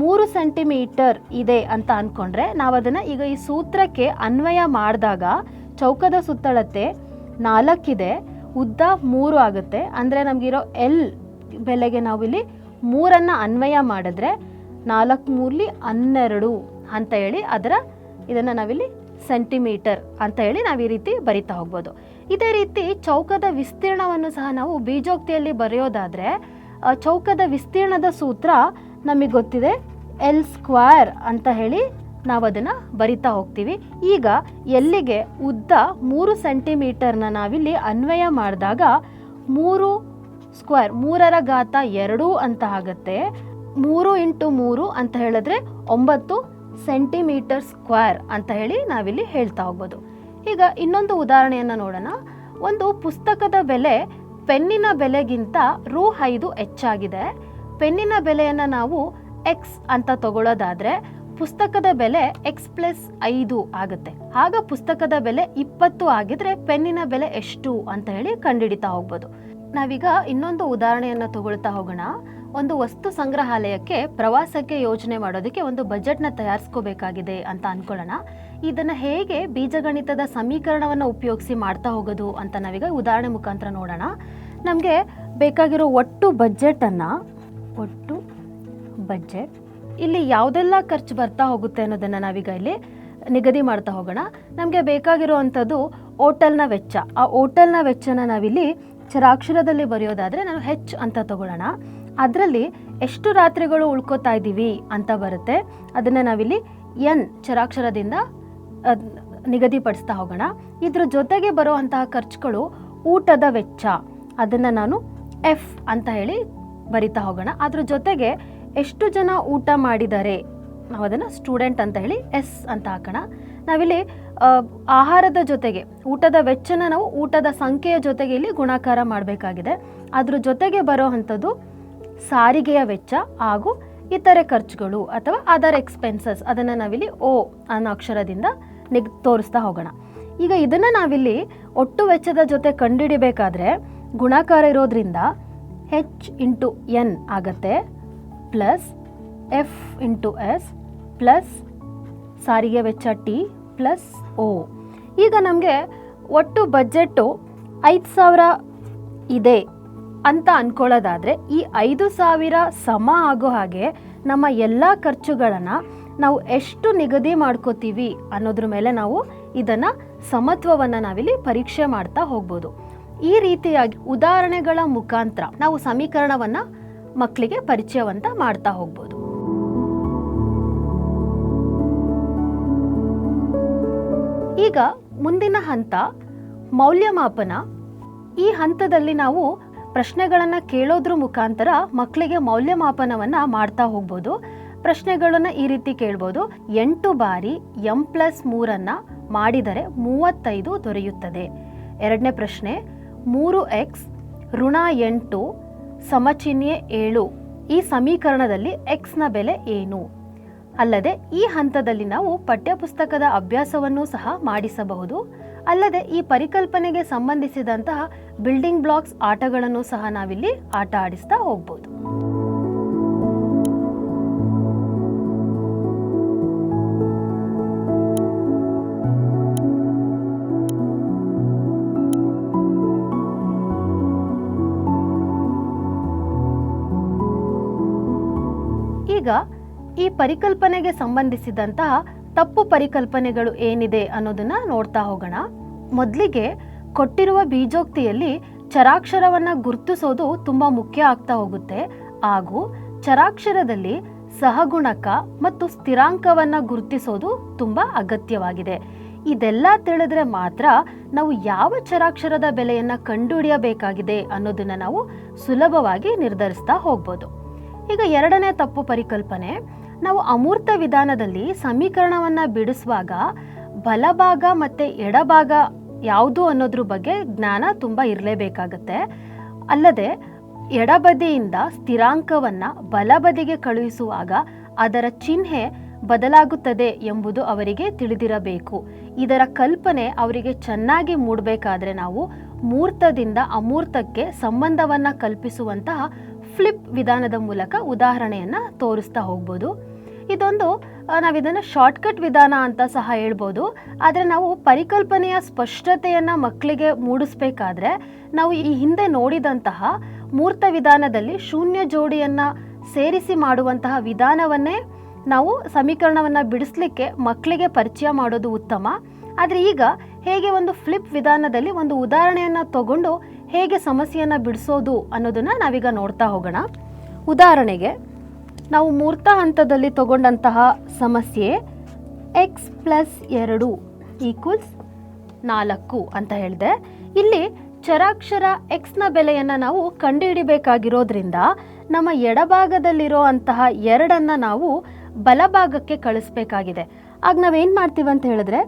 [SPEAKER 1] 3 ಸೆಂಟಿಮೀಟರ್ ಇದೆ ಅಂತ ಅಂದ್ಕೊಂಡ್ರೆ ನಾವು ಅದನ್ನು ಈಗ ಈ ಸೂತ್ರಕ್ಕೆ ಅನ್ವಯ ಮಾಡಿದಾಗ ಚೌಕದ ಸುತ್ತಳತೆ 4 ಇದೆ, ಉದ್ದ 3 ಆಗುತ್ತೆ. ಅಂದರೆ ನಮಗಿರೋ L ಬೆಲೆಗೆ ನಾವಿಲ್ಲಿ 3ಅನ್ನು ಅನ್ವಯ ಮಾಡಿದ್ರೆ 4 3 12 ಅಂತ ಹೇಳಿ ಇದನ್ನು ನಾವಿಲ್ಲಿ ಸೆಂಟಿಮೀಟರ್ ಅಂತ ಹೇಳಿ ನಾವು ಈ ರೀತಿ ಬರಿತಾ ಹೋಗ್ಬೋದು. ಇದೇ ರೀತಿ ಚೌಕದ ವಿಸ್ತೀರ್ಣವನ್ನು ಸಹ ನಾವು ಬೀಜೋಕ್ತಿಯಲ್ಲಿ ಬರೆಯೋದಾದರೆ ಚೌಕದ ವಿಸ್ತೀರ್ಣದ ಸೂತ್ರ ನಮಗೆ ಗೊತ್ತಿದೆ, L² ಅಂತ ಹೇಳಿ ನಾವು ಅದನ್ನು ಬರಿತಾ ಹೋಗ್ತೀವಿ. ಈಗ ಎಲ್ಲಿಗೆ ಉದ್ದ 3 ಸೆಂಟಿಮೀಟರ್ನ ನಾವಿಲ್ಲಿ ಅನ್ವಯ ಮಾಡಿದಾಗ 3² 3² ಅಂತ ಆಗುತ್ತೆ. 3 × 3 ಅಂತ ಹೇಳಿದ್ರೆ 9 ಸೆಂಟಿಮೀಟರ್ ಸ್ಕ್ವೇರ್ ಅಂತ ಹೇಳಿ ನಾವಿಲ್ಲಿ ಹೇಳ್ತಾ ಹೋಗ್ಬೋದು. ಈಗ ಇನ್ನೊಂದು ಉದಾಹರಣೆಯನ್ನು ನೋಡೋಣ. ಒಂದು ಪುಸ್ತಕದ ಬೆಲೆ ಪೆನ್ನಿನ ಬೆಲೆಗಿಂತ ರೂ5 ಹೆಚ್ಚಾಗಿದೆ. ಪೆನ್ನಿನ ಬೆಲೆಯನ್ನು ನಾವು x ಅಂತ ತಗೊಳ್ಳೋದಾದರೆ ಪುಸ್ತಕದ ಬೆಲೆ x+5 ಆಗುತ್ತೆ. ಆಗ ಪುಸ್ತಕದ ಬೆಲೆ 20 ಆಗಿದ್ರೆ ಪೆನ್ನಿನ ಬೆಲೆ ಎಷ್ಟು ಅಂತ ಹೇಳಿ ಕಂಡುಹಿಡಿತಾ ಹೋಗ್ಬೋದು. ನಾವೀಗ ಇನ್ನೊಂದು ಉದಾಹರಣೆಯನ್ನು ತಗೊಳ್ತಾ ಹೋಗೋಣ. ಒಂದು ವಸ್ತು ಸಂಗ್ರಹಾಲಯಕ್ಕೆ ಪ್ರವಾಸಕ್ಕೆ ಯೋಜನೆ ಮಾಡೋದಕ್ಕೆ ಒಂದು ಬಜೆಟ್ನ ತಯಾರಿಸ್ಕೋಬೇಕಾಗಿದೆ ಅಂತ ಅಂದ್ಕೊಳ್ಳೋಣ. ಇದನ್ನು ಹೇಗೆ ಬೀಜಗಣಿತದ ಸಮೀಕರಣವನ್ನು ಉಪಯೋಗಿಸಿ ಮಾಡ್ತಾ ಹೋಗೋದು ಅಂತ ನಾವೀಗ ಉದಾಹರಣೆ ಮುಖಾಂತರ ನೋಡೋಣ. ನಮಗೆ ಬೇಕಾಗಿರೋ ಒಟ್ಟು ಬಜೆಟ್ ಇಲ್ಲಿ ಯಾವುದೆಲ್ಲ ಖರ್ಚು ಬರ್ತಾ ಹೋಗುತ್ತೆ ಅನ್ನೋದನ್ನು ನಾವೀಗ ಇಲ್ಲಿ ನಿಗದಿ ಮಾಡ್ತಾ ಹೋಗೋಣ. ನಮಗೆ ಬೇಕಾಗಿರುವಂಥದ್ದು ಹೋಟೆಲ್ನ ವೆಚ್ಚ. ಆ ಹೋಟೆಲ್ನ ವೆಚ್ಚನ ನಾವಿಲ್ಲಿ ಚರಾಕ್ಷರದಲ್ಲಿ ಬರೆಯೋದಾದರೆ ನಾನು H ಅಂತ ತಗೊಳ್ಳೋಣ. ಅದರಲ್ಲಿ ಎಷ್ಟು ರಾತ್ರಿಗಳು ಉಳ್ಕೋತಾ ಇದ್ದೀವಿ ಅಂತ ಬರುತ್ತೆ. ಅದನ್ನು ನಾವಿಲ್ಲಿ N ಚರಾಕ್ಷರದಿಂದ ನಿಗದಿಪಡಿಸ್ತಾ ಹೋಗೋಣ. ಇದ್ರ ಜೊತೆಗೆ ಬರುವಂತಹ ಖರ್ಚುಗಳು ಊಟದ ವೆಚ್ಚ, ಅದನ್ನು ನಾನು F ಅಂತ ಹೇಳಿ ಬರಿತಾ ಹೋಗೋಣ. ಅದ್ರ ಜೊತೆಗೆ ಎಷ್ಟು ಜನ ಊಟ ಮಾಡಿದ್ದಾರೆ ನಾವು ಅದನ್ನು ಸ್ಟೂಡೆಂಟ್ ಅಂತ ಹೇಳಿ S ಅಂತ ಹಾಕೋಣ. ನಾವಿಲ್ಲಿ ಆಹಾರದ ಜೊತೆಗೆ ಊಟದ ವೆಚ್ಚನ ನಾವು ಊಟದ ಸಂಖ್ಯೆಯ ಜೊತೆಗೆ ಇಲ್ಲಿ ಗುಣಾಕಾರ ಮಾಡಬೇಕಾಗಿದೆ. ಅದ್ರ ಜೊತೆಗೆ ಬರೋ ಅಂಥದ್ದು ಸಾರಿಗೆಯ ವೆಚ್ಚ ಹಾಗೂ ಇತರೆ ಖರ್ಚುಗಳು ಅಥವಾ ಅದರ್ ಎಕ್ಸ್ಪೆನ್ಸಸ್, ಅದನ್ನು ನಾವಿಲ್ಲಿ ಓ ಅನ್ನೋ ಅಕ್ಷರದಿಂದ ತೋರಿಸ್ತಾ ಹೋಗೋಣ. ಈಗ ಇದನ್ನು ನಾವಿಲ್ಲಿ ಒಟ್ಟು ವೆಚ್ಚದ ಜೊತೆ ಕಂಡುಹಿಡಿಬೇಕಾದ್ರೆ ಗುಣಾಕಾರ ಇರೋದ್ರಿಂದ H ಇಂಟು ಎನ್ ಆಗುತ್ತೆ plus F into S plus ಸಾರಿಗೆ ವೆಚ್ಚ ಟಿ ಪ್ಲಸ್ ಓ. ಈಗ ನಮಗೆ ಒಟ್ಟು ಬಜೆಟ್ಟು 5,000 ಇದೆ ಅಂತ ಅಂದ್ಕೊಳ್ಳೋದಾದರೆ ಈ 5,000 ಸಮ ಆಗೋ ಹಾಗೆ ನಮ್ಮ ಎಲ್ಲ ಖರ್ಚುಗಳನ್ನು ನಾವು ಎಷ್ಟು ನಿಗದಿ ಮಾಡ್ಕೋತೀವಿ ಅನ್ನೋದ್ರ ಮೇಲೆ ನಾವು ಇದನ್ನು ಸಮತ್ವವನ್ನು ನಾವಿಲ್ಲಿ ಪರೀಕ್ಷೆ ಮಾಡ್ತಾ ಹೋಗ್ಬೋದು. ಈ ರೀತಿಯಾಗಿ ಉದಾಹರಣೆಗಳ ಮುಖಾಂತರ ನಾವು ಸಮೀಕರಣವನ್ನು ಮಕ್ಕಳಿಗೆ ಪರಿಚಯವಂತ ಮಾಡ್ತಾ ಹೋಗ್ಬೋದು. ಈಗ ಮುಂದಿನ ಹಂತ ಮೌಲ್ಯಮಾಪನ. ಈ ಹಂತದಲ್ಲಿ ನಾವು ಪ್ರಶ್ನೆಗಳನ್ನು ಕೇಳೋದ್ರ ಮುಖಾಂತರ ಮಕ್ಕಳಿಗೆ ಮೌಲ್ಯಮಾಪನವನ್ನು ಮಾಡ್ತಾ ಹೋಗ್ಬೋದು. ಪ್ರಶ್ನೆಗಳನ್ನು ಈ ರೀತಿ ಕೇಳ್ಬೋದು. 8 ಬಾರಿ m+3 ಮಾಡಿದರೆ 35 ದೊರೆಯುತ್ತದೆ. ಎರಡನೇ ಪ್ರಶ್ನೆ, 3x ಋಣ 8 ಸಮಚಿಹ್ನೆ 7 ಈ ಸಮೀಕರಣದಲ್ಲಿ x ನ ಬೆಲೆ ಏನು? ಅಲ್ಲದೆ ಈ ಹಂತದಲ್ಲಿ ನಾವು ಪಠ್ಯಪುಸ್ತಕದ ಅಭ್ಯಾಸವನ್ನು ಸಹ ಮಾಡಿಸಬಹುದು. ಅಲ್ಲದೆ ಈ ಪರಿಕಲ್ಪನೆಗೆ ಸಂಬಂಧಿಸಿದಂತಹ ಬಿಲ್ಡಿಂಗ್ ಬ್ಲಾಕ್ಸ್ ಆಟಗಳನ್ನು ಸಹ ನಾವಿಲ್ಲಿ ಆಟ ಆಡಿಸ್ತಾ ಹೋಗ್ಬೋದು. ಈಗ ಈ ಪರಿಕಲ್ಪನೆಗೆ ಸಂಬಂಧಿಸಿದಂತಹ ತಪ್ಪು ಪರಿಕಲ್ಪನೆಗಳು ಏನಿದೆ ಅನ್ನೋದನ್ನ ನೋಡ್ತಾ ಹೋಗೋಣ. ಮೊದಲಿಗೆ ಕೊಟ್ಟಿರುವ ಬೀಜೋಕ್ತಿಯಲ್ಲಿ ಚರಾಕ್ಷರವನ್ನು ಗುರುತಿಸೋದು ತುಂಬ ಮುಖ್ಯ ಆಗ್ತಾ ಹೋಗುತ್ತೆ. ಹಾಗೂ ಚರಾಕ್ಷರದಲ್ಲಿ ಸಹಗುಣಕ ಮತ್ತು ಸ್ಥಿರಾಂಕವನ್ನು ಗುರುತಿಸೋದು ತುಂಬ ಅಗತ್ಯವಾಗಿದೆ. ಇದೆಲ್ಲ ತಿಳಿದ್ರೆ ಮಾತ್ರ ನಾವು ಯಾವ ಚರಾಕ್ಷರದ ಬೆಲೆಯನ್ನು ಕಂಡುಹಿಡಿಯಬೇಕಾಗಿದೆ ಅನ್ನೋದನ್ನು ನಾವು ಸುಲಭವಾಗಿ ನಿರ್ಧರಿಸ್ತಾ ಹೋಗ್ಬೋದು. ಈಗ ಎರಡನೇ ತಪ್ಪು ಪರಿಕಲ್ಪನೆ, ನಾವು ಅಮೂರ್ತ ವಿಧಾನದಲ್ಲಿ ಸಮೀಕರಣವನ್ನು ಬಿಡಿಸುವಾಗ ಬಲಭಾಗ ಮತ್ತು ಎಡಭಾಗ ಯಾವುದು ಅನ್ನೋದ್ರ ಬಗ್ಗೆ ಜ್ಞಾನ ತುಂಬ ಇರಲೇಬೇಕಾಗತ್ತೆ. ಅಲ್ಲದೆ ಎಡಬದಿಯಿಂದ ಸ್ಥಿರಾಂಕವನ್ನು ಬಲಬದಿಗೆ ಕಳುಹಿಸುವಾಗ ಅದರ ಚಿಹ್ನೆ ಬದಲಾಗುತ್ತದೆ ಎಂಬುದು ಅವರಿಗೆ ತಿಳಿದಿರಬೇಕು. ಇದರ ಕಲ್ಪನೆ ಅವರಿಗೆ ಚೆನ್ನಾಗಿ ಮೂಡಬೇಕಾದ್ರೆ ನಾವು ಮೂರ್ತದಿಂದ ಅಮೂರ್ತಕ್ಕೆ ಸಂಬಂಧವನ್ನು ಕಲ್ಪಿಸುವಂತಹ ಫ್ಲಿಪ್ ವಿಧಾನದ ಮೂಲಕ ಉದಾಹರಣೆಯನ್ನು ತೋರಿಸ್ತಾ ಹೋಗ್ಬೋದು. ಇದೊಂದು ನಾವಿದನ್ನು ಶಾರ್ಟ್ಕಟ್ ವಿಧಾನ ಅಂತ ಸಹ ಹೇಳ್ಬೋದು. ಆದರೆ ನಾವು ಪರಿಕಲ್ಪನೆಯ ಸ್ಪಷ್ಟತೆಯನ್ನು ಮಕ್ಕಳಿಗೆ ಮೂಡಿಸ್ಬೇಕಾದ್ರೆ ನಾವು ಈ ಹಿಂದೆ ನೋಡಿದಂತಹ ಮೂರ್ತ ವಿಧಾನದಲ್ಲಿ ಶೂನ್ಯ ಜೋಡಿಯನ್ನು ಸೇರಿಸಿ ಮಾಡುವಂತಹ ವಿಧಾನವನ್ನೇ ನಾವು ಸಮೀಕರಣವನ್ನು ಬಿಡಿಸ್ಲಿಕ್ಕೆ ಮಕ್ಕಳಿಗೆ ಪರಿಚಯ ಮಾಡೋದು ಉತ್ತಮ. ಆದರೆ ಈಗ ಹೇಗೆ ಒಂದು ಫ್ಲಿಪ್ ವಿಧಾನದಲ್ಲಿ ಒಂದು ಉದಾಹರಣೆಯನ್ನು ತಗೊಂಡು ಹೇಗೆ ಸಮಸ್ಯೆಯನ್ನು ಬಿಡಿಸೋದು ಅನ್ನೋದನ್ನು ನಾವೀಗ ನೋಡ್ತಾ ಹೋಗೋಣ. ಉದಾಹರಣೆಗೆ ನಾವು ಮೂರ್ತ ಹಂತದಲ್ಲಿ ತಗೊಂಡಂತಹ ಸಮಸ್ಯೆ x+2 = 4 ಅಂತ ಹೇಳಿದೆ. ಇಲ್ಲಿ ಚರಾಕ್ಷರ x ನ ಬೆಲೆಯನ್ನು ನಾವು ಕಂಡುಹಿಡಿಬೇಕಾಗಿರೋದ್ರಿಂದ ನಮ್ಮ ಎಡಭಾಗದಲ್ಲಿರೋ ಅಂತಹ 2 ನಾವು ಬಲಭಾಗಕ್ಕೆ ಕಳಿಸ್ಬೇಕಾಗಿದೆ. ಆಗ ನಾವೇನು ಮಾಡ್ತೀವಿ ಅಂತ ಹೇಳಿದ್ರೆ,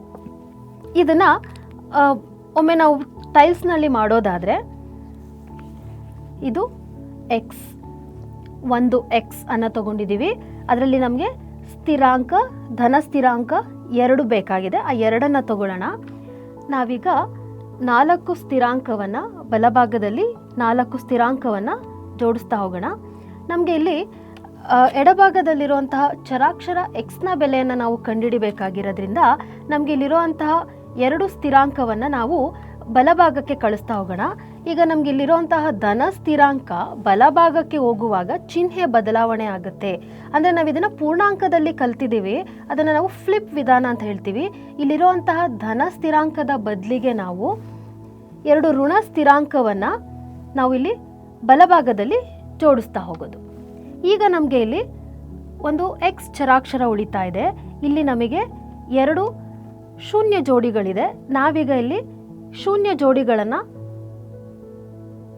[SPEAKER 1] ಇದನ್ನು ಒಮ್ಮೆ ನಾವು ಟೈಲ್ಸ್ನಲ್ಲಿ ಮಾಡೋದಾದರೆ ಇದು ಒಂದು x ಅನ್ನು ತಗೊಂಡಿದ್ದೀವಿ. ಅದರಲ್ಲಿ ನಮಗೆ ಸ್ಥಿರಾಂಕ ಧನ ಸ್ಥಿರಾಂಕ 2 ಬೇಕಾಗಿದೆ. ಆ 2 ತಗೊಳ್ಳೋಣ. ನಾವೀಗ 4 ಸ್ಥಿರಾಂಕವನ್ನು ಬಲಭಾಗದಲ್ಲಿ 4 ಸ್ಥಿರಾಂಕವನ್ನು ಜೋಡಿಸ್ತಾ ಹೋಗೋಣ. ನಮಗೆ ಇಲ್ಲಿ ಎಡಭಾಗದಲ್ಲಿರುವಂತಹ ಚರಾಕ್ಷರ x ನ ಬೆಲೆಯನ್ನು ನಾವು ಕಂಡುಹಿಡಿಬೇಕಾಗಿರೋದ್ರಿಂದ ನಮಗೆ ಇಲ್ಲಿರುವಂತಹ 2 ಸ್ಥಿರಾಂಕವನ್ನು ನಾವು ಬಲಭಾಗಕ್ಕೆ ಕಳಿಸ್ತಾ ಹೋಗೋಣ. ಈಗ ನಮ್ಗೆ ಇಲ್ಲಿರುವಂತಹ ಧನ ಸ್ಥಿರಾಂಕ ಬಲಭಾಗಕ್ಕೆ ಹೋಗುವಾಗ ಚಿಹ್ನೆ ಬದಲಾವಣೆ ಆಗುತ್ತೆ. ಅಂದರೆ ನಾವು ಇದನ್ನು ಪೂರ್ಣಾಂಕದಲ್ಲಿ ಕಲ್ತಿದ್ದೀವಿ, ಅದನ್ನು ನಾವು ಫ್ಲಿಪ್ ವಿಧಾನ ಅಂತ ಹೇಳ್ತೀವಿ. ಇಲ್ಲಿರುವಂತಹ ಧನ ಸ್ಥಿರಾಂಕದ ಬದಲಿಗೆ ನಾವು 2 ಋಣ ಸ್ಥಿರಾಂಕವನ್ನು ನಾವು ಇಲ್ಲಿ ಬಲಭಾಗದಲ್ಲಿ ಜೋಡಿಸ್ತಾ ಹೋಗೋದು. ಈಗ ನಮಗೆ ಇಲ್ಲಿ ಒಂದು x ಚರಾಕ್ಷರ ಉಳಿತಾ ಇದೆ. ಇಲ್ಲಿ ನಮಗೆ 2 ಶೂನ್ಯ ಜೋಡಿಗಳಿದೆ. ನಾವೀಗ ಇಲ್ಲಿ ಶೂನ್ಯ ಜೋಡಿಗಳನ್ನು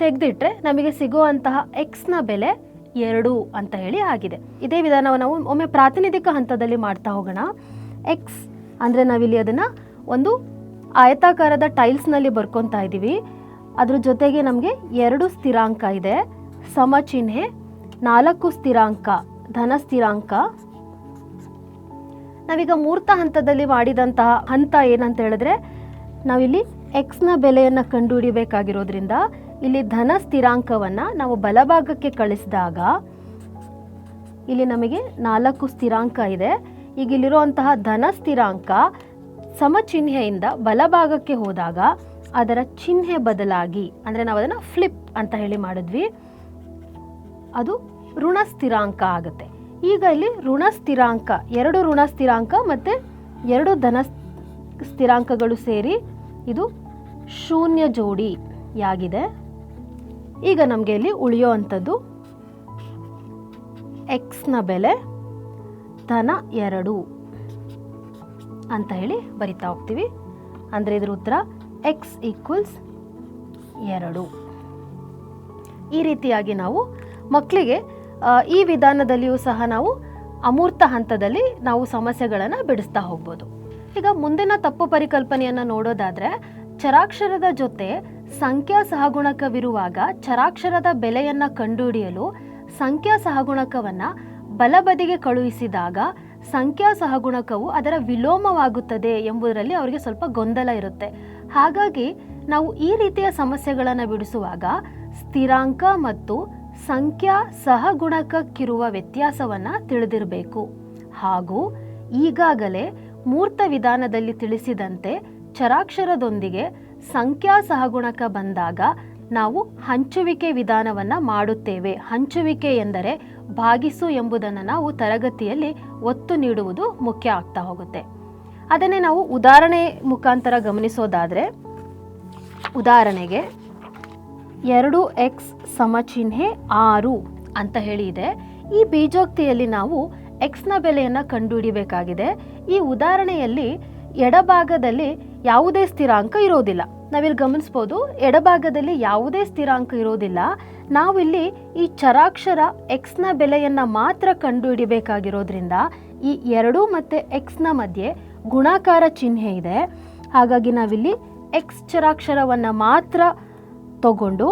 [SPEAKER 1] ತೆಗೆದಿಟ್ರೆ ನಮಗೆ ಸಿಗುವಂತಹ x ನ ಬೆಲೆ 2 ಅಂತ ಹೇಳಿ ಆಗಿದೆ. ಇದೇ ವಿಧಾನವನ್ನು ನಾವು ಒಮ್ಮೆ ಪ್ರಾತಿನಿಧಿಕ ಹಂತದಲ್ಲಿ ಮಾಡ್ತಾ ಹೋಗೋಣ. x ಅಂದರೆ ನಾವಿಲ್ಲಿ ಅದನ್ನು ಒಂದು ಆಯತಾಕಾರದ ಟೈಲ್ಸ್ನಲ್ಲಿ ಬರ್ಕೊತಾ ಇದ್ದೀವಿ. ಅದ್ರ ಜೊತೆಗೆ ನಮಗೆ 2 ಸ್ಥಿರಾಂಕ ಇದೆ, ಸಮಚಿಹ್ನೆ, 4 ಸ್ಥಿರಾಂಕ, ಧನ ಸ್ಥಿರಾಂಕ. ನಾವೀಗ ಮೂರ್ತ ಹಂತದಲ್ಲಿ ಮಾಡಿದಂತಹ ಹಂತ ಏನಂತ ಹೇಳಿದ್ರೆ, ನಾವಿಲ್ಲಿ ಎಕ್ಸ್ನ ಬೆಲೆಯನ್ನು ಕಂಡುಹಿಡಿಯಬೇಕಾಗಿರೋದ್ರಿಂದ ಇಲ್ಲಿ ಧನ ಸ್ಥಿರಾಂಕವನ್ನು ನಾವು ಬಲಭಾಗಕ್ಕೆ ಕಳಿಸಿದಾಗ ಇಲ್ಲಿ ನಮಗೆ 4 ಸ್ಥಿರಾಂಕ ಇದೆ. ಈಗ ಇಲ್ಲಿರುವಂತಹ ಧನ ಸ್ಥಿರಾಂಕ ಸಮಚಿಹ್ನೆಯಿಂದ ಬಲಭಾಗಕ್ಕೆ ಹೋದಾಗ ಅದರ ಚಿಹ್ನೆ ಬದಲಾಗಿ, ಅಂದರೆ ನಾವು ಅದನ್ನು ಫ್ಲಿಪ್ ಅಂತ ಹೇಳಿ ಮಾಡಿದ್ವಿ, ಅದು ಋಣ ಸ್ಥಿರಾಂಕ ಆಗುತ್ತೆ. ಈಗ ಇಲ್ಲಿ ಋಣ ಸ್ಥಿರಾಂಕ, 2 ಋಣ ಸ್ಥಿರಾಂಕ ಮತ್ತು 2 ಧನ ಸ್ಥಿರಾಂಕಗಳು ಸೇರಿ ಇದು 0 ಜೋಡಿಯಾಗಿದೆ. ಈಗ ನಮಗೆ ಇಲ್ಲಿ ಉಳಿಯೋ ಅಂಥದ್ದು ಎಕ್ಸ್ನ ಬೆಲೆ ಧನ 2 ಅಂತ ಹೇಳಿ ಬರಿತಾ ಹೋಗ್ತೀವಿ. ಅಂದರೆ ಇದರ ಉತ್ತರ x ಈಕ್ವಲ್ಸ್ 2. ಈ ರೀತಿಯಾಗಿ ನಾವು ಮಕ್ಕಳಿಗೆ ಈ ವಿಧಾನದಲ್ಲಿಯೂ ಸಹ ನಾವು ಅಮೂರ್ತ ಹಂತದಲ್ಲಿ ನಾವು ಸಮಸ್ಯೆಗಳನ್ನು ಬಿಡಿಸ್ತಾ ಹೋಗ್ಬೋದು. ಈಗ ಮುಂದಿನ ತಪ್ಪು ಪರಿಕಲ್ಪನೆಯನ್ನು ನೋಡೋದಾದರೆ, ಚರಾಕ್ಷರದ ಜೊತೆ ಸಂಖ್ಯಾ ಸಹಗುಣಕವಿರುವಾಗ ಚರಾಕ್ಷರದ ಬೆಲೆಯನ್ನು ಕಂಡುಹಿಡಿಯಲು ಸಂಖ್ಯಾ ಸಹಗುಣಕವನ್ನು ಬಲಬದಿಗೆ ಕಳುಹಿಸಿದಾಗ ಸಂಖ್ಯಾ ಸಹಗುಣಕವು ಅದರ ವಿಲೋಮವಾಗುತ್ತದೆ ಎಂಬುದರಲ್ಲಿ ಅವರಿಗೆ ಸ್ವಲ್ಪ ಗೊಂದಲ ಇರುತ್ತೆ. ಹಾಗಾಗಿ ನಾವು ಈ ರೀತಿಯ ಸಮಸ್ಯೆಗಳನ್ನು ಬಿಡಿಸುವಾಗ ಸ್ಥಿರಾಂಕ ಮತ್ತು ಸಂಖ್ಯಾ ಸಹಗುಣಕಕ್ಕಿರುವ ವ್ಯತ್ಯಾಸವನ್ನು ತಿಳಿದಿರಬೇಕು. ಹಾಗೂ ಈಗಾಗಲೇ ಮೂರ್ತ ವಿಧಾನದಲ್ಲಿ ತಿಳಿಸಿದಂತೆ ಚರಾಕ್ಷರದೊಂದಿಗೆ ಸಂಖ್ಯಾ ಸಹಗುಣಕ ಬಂದಾಗ ನಾವು ಹಂಚುವಿಕೆ ವಿಧಾನವನ್ನು ಮಾಡುತ್ತೇವೆ. ಹಂಚುವಿಕೆ ಎಂದರೆ ಭಾಗಿಸು ಎಂಬುದನ್ನು ನಾವು ತರಗತಿಯಲ್ಲಿ ಒತ್ತು ನೀಡುವುದು ಮುಖ್ಯ ಆಗ್ತಾ ಹೋಗುತ್ತೆ. ಅದನ್ನೇ ನಾವು ಉದಾಹರಣೆ ಮುಖಾಂತರ ಗಮನಿಸೋದಾದರೆ, ಉದಾಹರಣೆಗೆ 2x ಸಮಚಿಹ್ನೆ 6 ಅಂತ ಹೇಳಿ ಇದೆ. ಈ ಬೀಜೋಕ್ತಿಯಲ್ಲಿ ನಾವು ಎಕ್ಸ್ನ ಬೆಲೆಯನ್ನು ಕಂಡುಹಿಡಿಯಬೇಕಾಗಿದೆ. ಈ ಉದಾಹರಣೆಯಲ್ಲಿ ಎಡಭಾಗದಲ್ಲಿ ಯಾವುದೇ ಸ್ಥಿರಾಂಕ ಇರೋದಿಲ್ಲ. ನಾವಿಲ್ಲಿ ಗಮನಿಸ್ಬೋದು, ಎಡಭಾಗದಲ್ಲಿ ಯಾವುದೇ ಸ್ಥಿರಾಂಕ ಇರೋದಿಲ್ಲ. ನಾವಿಲ್ಲಿ ಈ ಚರಾಕ್ಷರ ಎಕ್ಸ್ನ ಬೆಲೆಯನ್ನು ಮಾತ್ರ ಕಂಡುಹಿಡಿಯಬೇಕಾಗಿರೋದ್ರಿಂದ ಈ 2 ಮತ್ತು ಎಕ್ಸ್ನ ಮಧ್ಯೆ ಗುಣಾಕಾರ ಚಿಹ್ನೆ ಇದೆ. ಹಾಗಾಗಿ ನಾವಿಲ್ಲಿ ಎಕ್ಸ್ ಚರಾಕ್ಷರವನ್ನು ಮಾತ್ರ ತಗೊಂಡು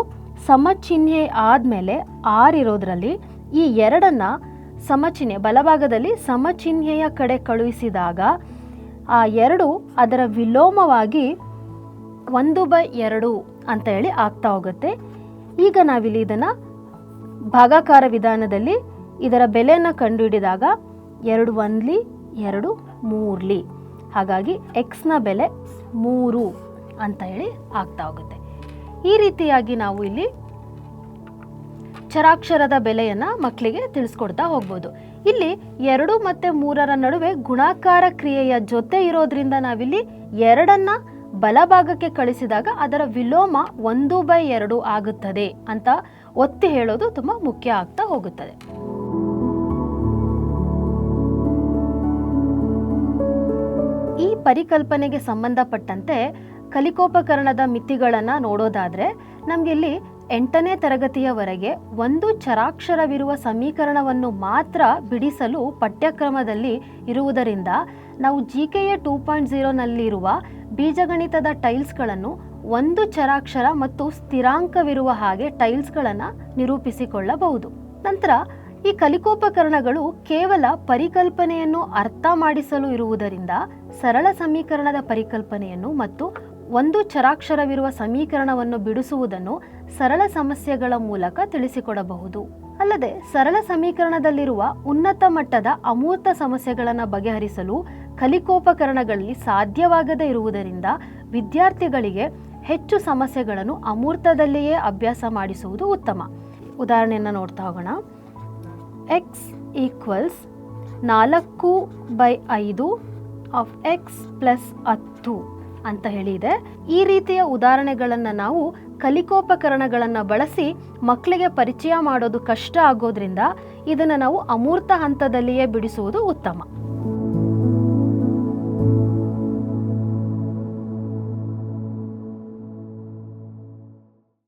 [SPEAKER 1] ಸಮಚಿಹ್ನೆ ಆದಮೇಲೆ 6 ಇರೋದ್ರಲ್ಲಿ ಈ 2ನ್ನು ಸಮಚಿಹ್ನೆ ಬಲಭಾಗದಲ್ಲಿ ಸಮಚಿಹ್ನೆಯ ಕಡೆ ಕಳುಹಿಸಿದಾಗ ಆ 2 ಅದರ ವಿಲೋಮವಾಗಿ 1/2 ಅಂತ ಹೇಳಿ ಆಗ್ತಾ ಹೋಗುತ್ತೆ. ಈಗ ನಾವಿಲ್ಲಿ ಇದನ್ನು ಭಾಗಾಕಾರ ವಿಧಾನದಲ್ಲಿ ಇದರ ಬೆಲೆಯನ್ನು ಕಂಡುಹಿಡಿದಾಗ 2 1ಲಿ 2 3ಲಿ, ಹಾಗಾಗಿ ಎಕ್ಸ್ನ ಬೆಲೆ 3 ಅಂತ ಹೇಳಿ ಆಗ್ತಾ ಹೋಗುತ್ತೆ. ಈ ರೀತಿಯಾಗಿ ನಾವು ಇಲ್ಲಿ ಚರಾಕ್ಷರದ ಬೆಲೆಯನ್ನು ಮಕ್ಕಳಿಗೆ ತಿಳಿಸ್ಕೊಡ್ತಾ ಹೋಗ್ಬೋದು. ಇಲ್ಲಿ 2 ಮತ್ತು 3ರ ನಡುವೆ ಗುಣಾಕಾರ ಕ್ರಿಯೆಯ ಜೊತೆ ಇರೋದ್ರಿಂದ ನಾವಿಲ್ಲಿ 2ನ್ನು ಬಲಭಾಗಕ್ಕೆ ಕಳಿಸಿದಾಗ ಅದರ ವಿಲೋಮ 1/2 ಆಗುತ್ತದೆ ಅಂತ ಒತ್ತಿ ಹೇಳೋದು ತುಂಬ ಮುಖ್ಯ ಆಗ್ತಾ ಹೋಗುತ್ತದೆ. ಈ ಪರಿಕಲ್ಪನೆಗೆ ಸಂಬಂಧಪಟ್ಟಂತೆ ಕಲಿಕೋಪಕರಣದ ಮಿತಿಗಳನ್ನು ನೋಡೋದಾದರೆ, ನಮಗಿಲ್ಲಿ 8ನೇ ತರಗತಿಯವರೆಗೆ ಒಂದು ಚರಾಕ್ಷರವಿರುವ ಸಮೀಕರಣವನ್ನು ಮಾತ್ರ ಬಿಡಿಸಲು ಪಠ್ಯಕ್ರಮದಲ್ಲಿ ಇರುವುದರಿಂದ ನಾವು GKA 2.0ನಲ್ಲಿರುವ ಬೀಜಗಣಿತದ ಟೈಲ್ಸ್ಗಳನ್ನು ಒಂದು ಚರಾಕ್ಷರ ಮತ್ತು ಸ್ಥಿರಾಂಕವಿರುವ ಹಾಗೆ ಟೈಲ್ಸ್ಗಳನ್ನು ನಿರೂಪಿಸಿಕೊಳ್ಳಬಹುದು. ನಂತರ ಈ ಕಲಿಕೋಪಕರಣಗಳು ಕೇವಲ ಪರಿಕಲ್ಪನೆಯನ್ನು ಅರ್ಥ ಮಾಡಿಸಲು ಇರುವುದರಿಂದ ಸರಳ ಸಮೀಕರಣದ ಪರಿಕಲ್ಪನೆಯನ್ನು ಮತ್ತು ಒಂದು ಚರಾಕ್ಷರವಿರುವ ಸಮೀಕರಣವನ್ನು ಬಿಡಿಸುವುದನ್ನು ಸರಳ ಸಮಸ್ಯೆಗಳ ಮೂಲಕ ತಿಳಿಸಿಕೊಡಬಹುದು. ಅಲ್ಲದೆ ಸರಳ ಸಮೀಕರಣದಲ್ಲಿರುವ ಉನ್ನತ ಮಟ್ಟದ ಅಮೂರ್ತ ಸಮಸ್ಯೆಗಳನ್ನು ಬಗೆಹರಿಸಲು ಕಲಿಕೋಪಕರಣಗಳಲ್ಲಿ ಸಾಧ್ಯವಾಗದೇ ಇರುವುದರಿಂದ ವಿದ್ಯಾರ್ಥಿಗಳಿಗೆ ಹೆಚ್ಚು ಸಮಸ್ಯೆಗಳನ್ನು ಅಮೂರ್ತದಲ್ಲಿಯೇ ಅಭ್ಯಾಸ ಮಾಡಿಸುವುದು ಉತ್ತಮ. ಉದಾಹರಣೆಯನ್ನು ನೋಡ್ತಾ ಹೋಗೋಣ. x equals 4/5 of x plus 10 ಅಂತ ಹೇಳಿದೆ. ಈ ರೀತಿಯ ಉದಾಹರಣೆಗಳನ್ನು ನಾವು ಕಲಿಕೋಪಕರಣಗಳನ್ನು ಬಳಸಿ ಮಕ್ಕಳಿಗೆ ಪರಿಚಯ ಮಾಡೋದು ಕಷ್ಟ ಆಗೋದ್ರಿಂದ ಇದನ್ನು ನಾವು ಅಮೂರ್ತ ಹಂತದಲ್ಲಿಯೇ ಬಿಡಿಸುವುದು ಉತ್ತಮ.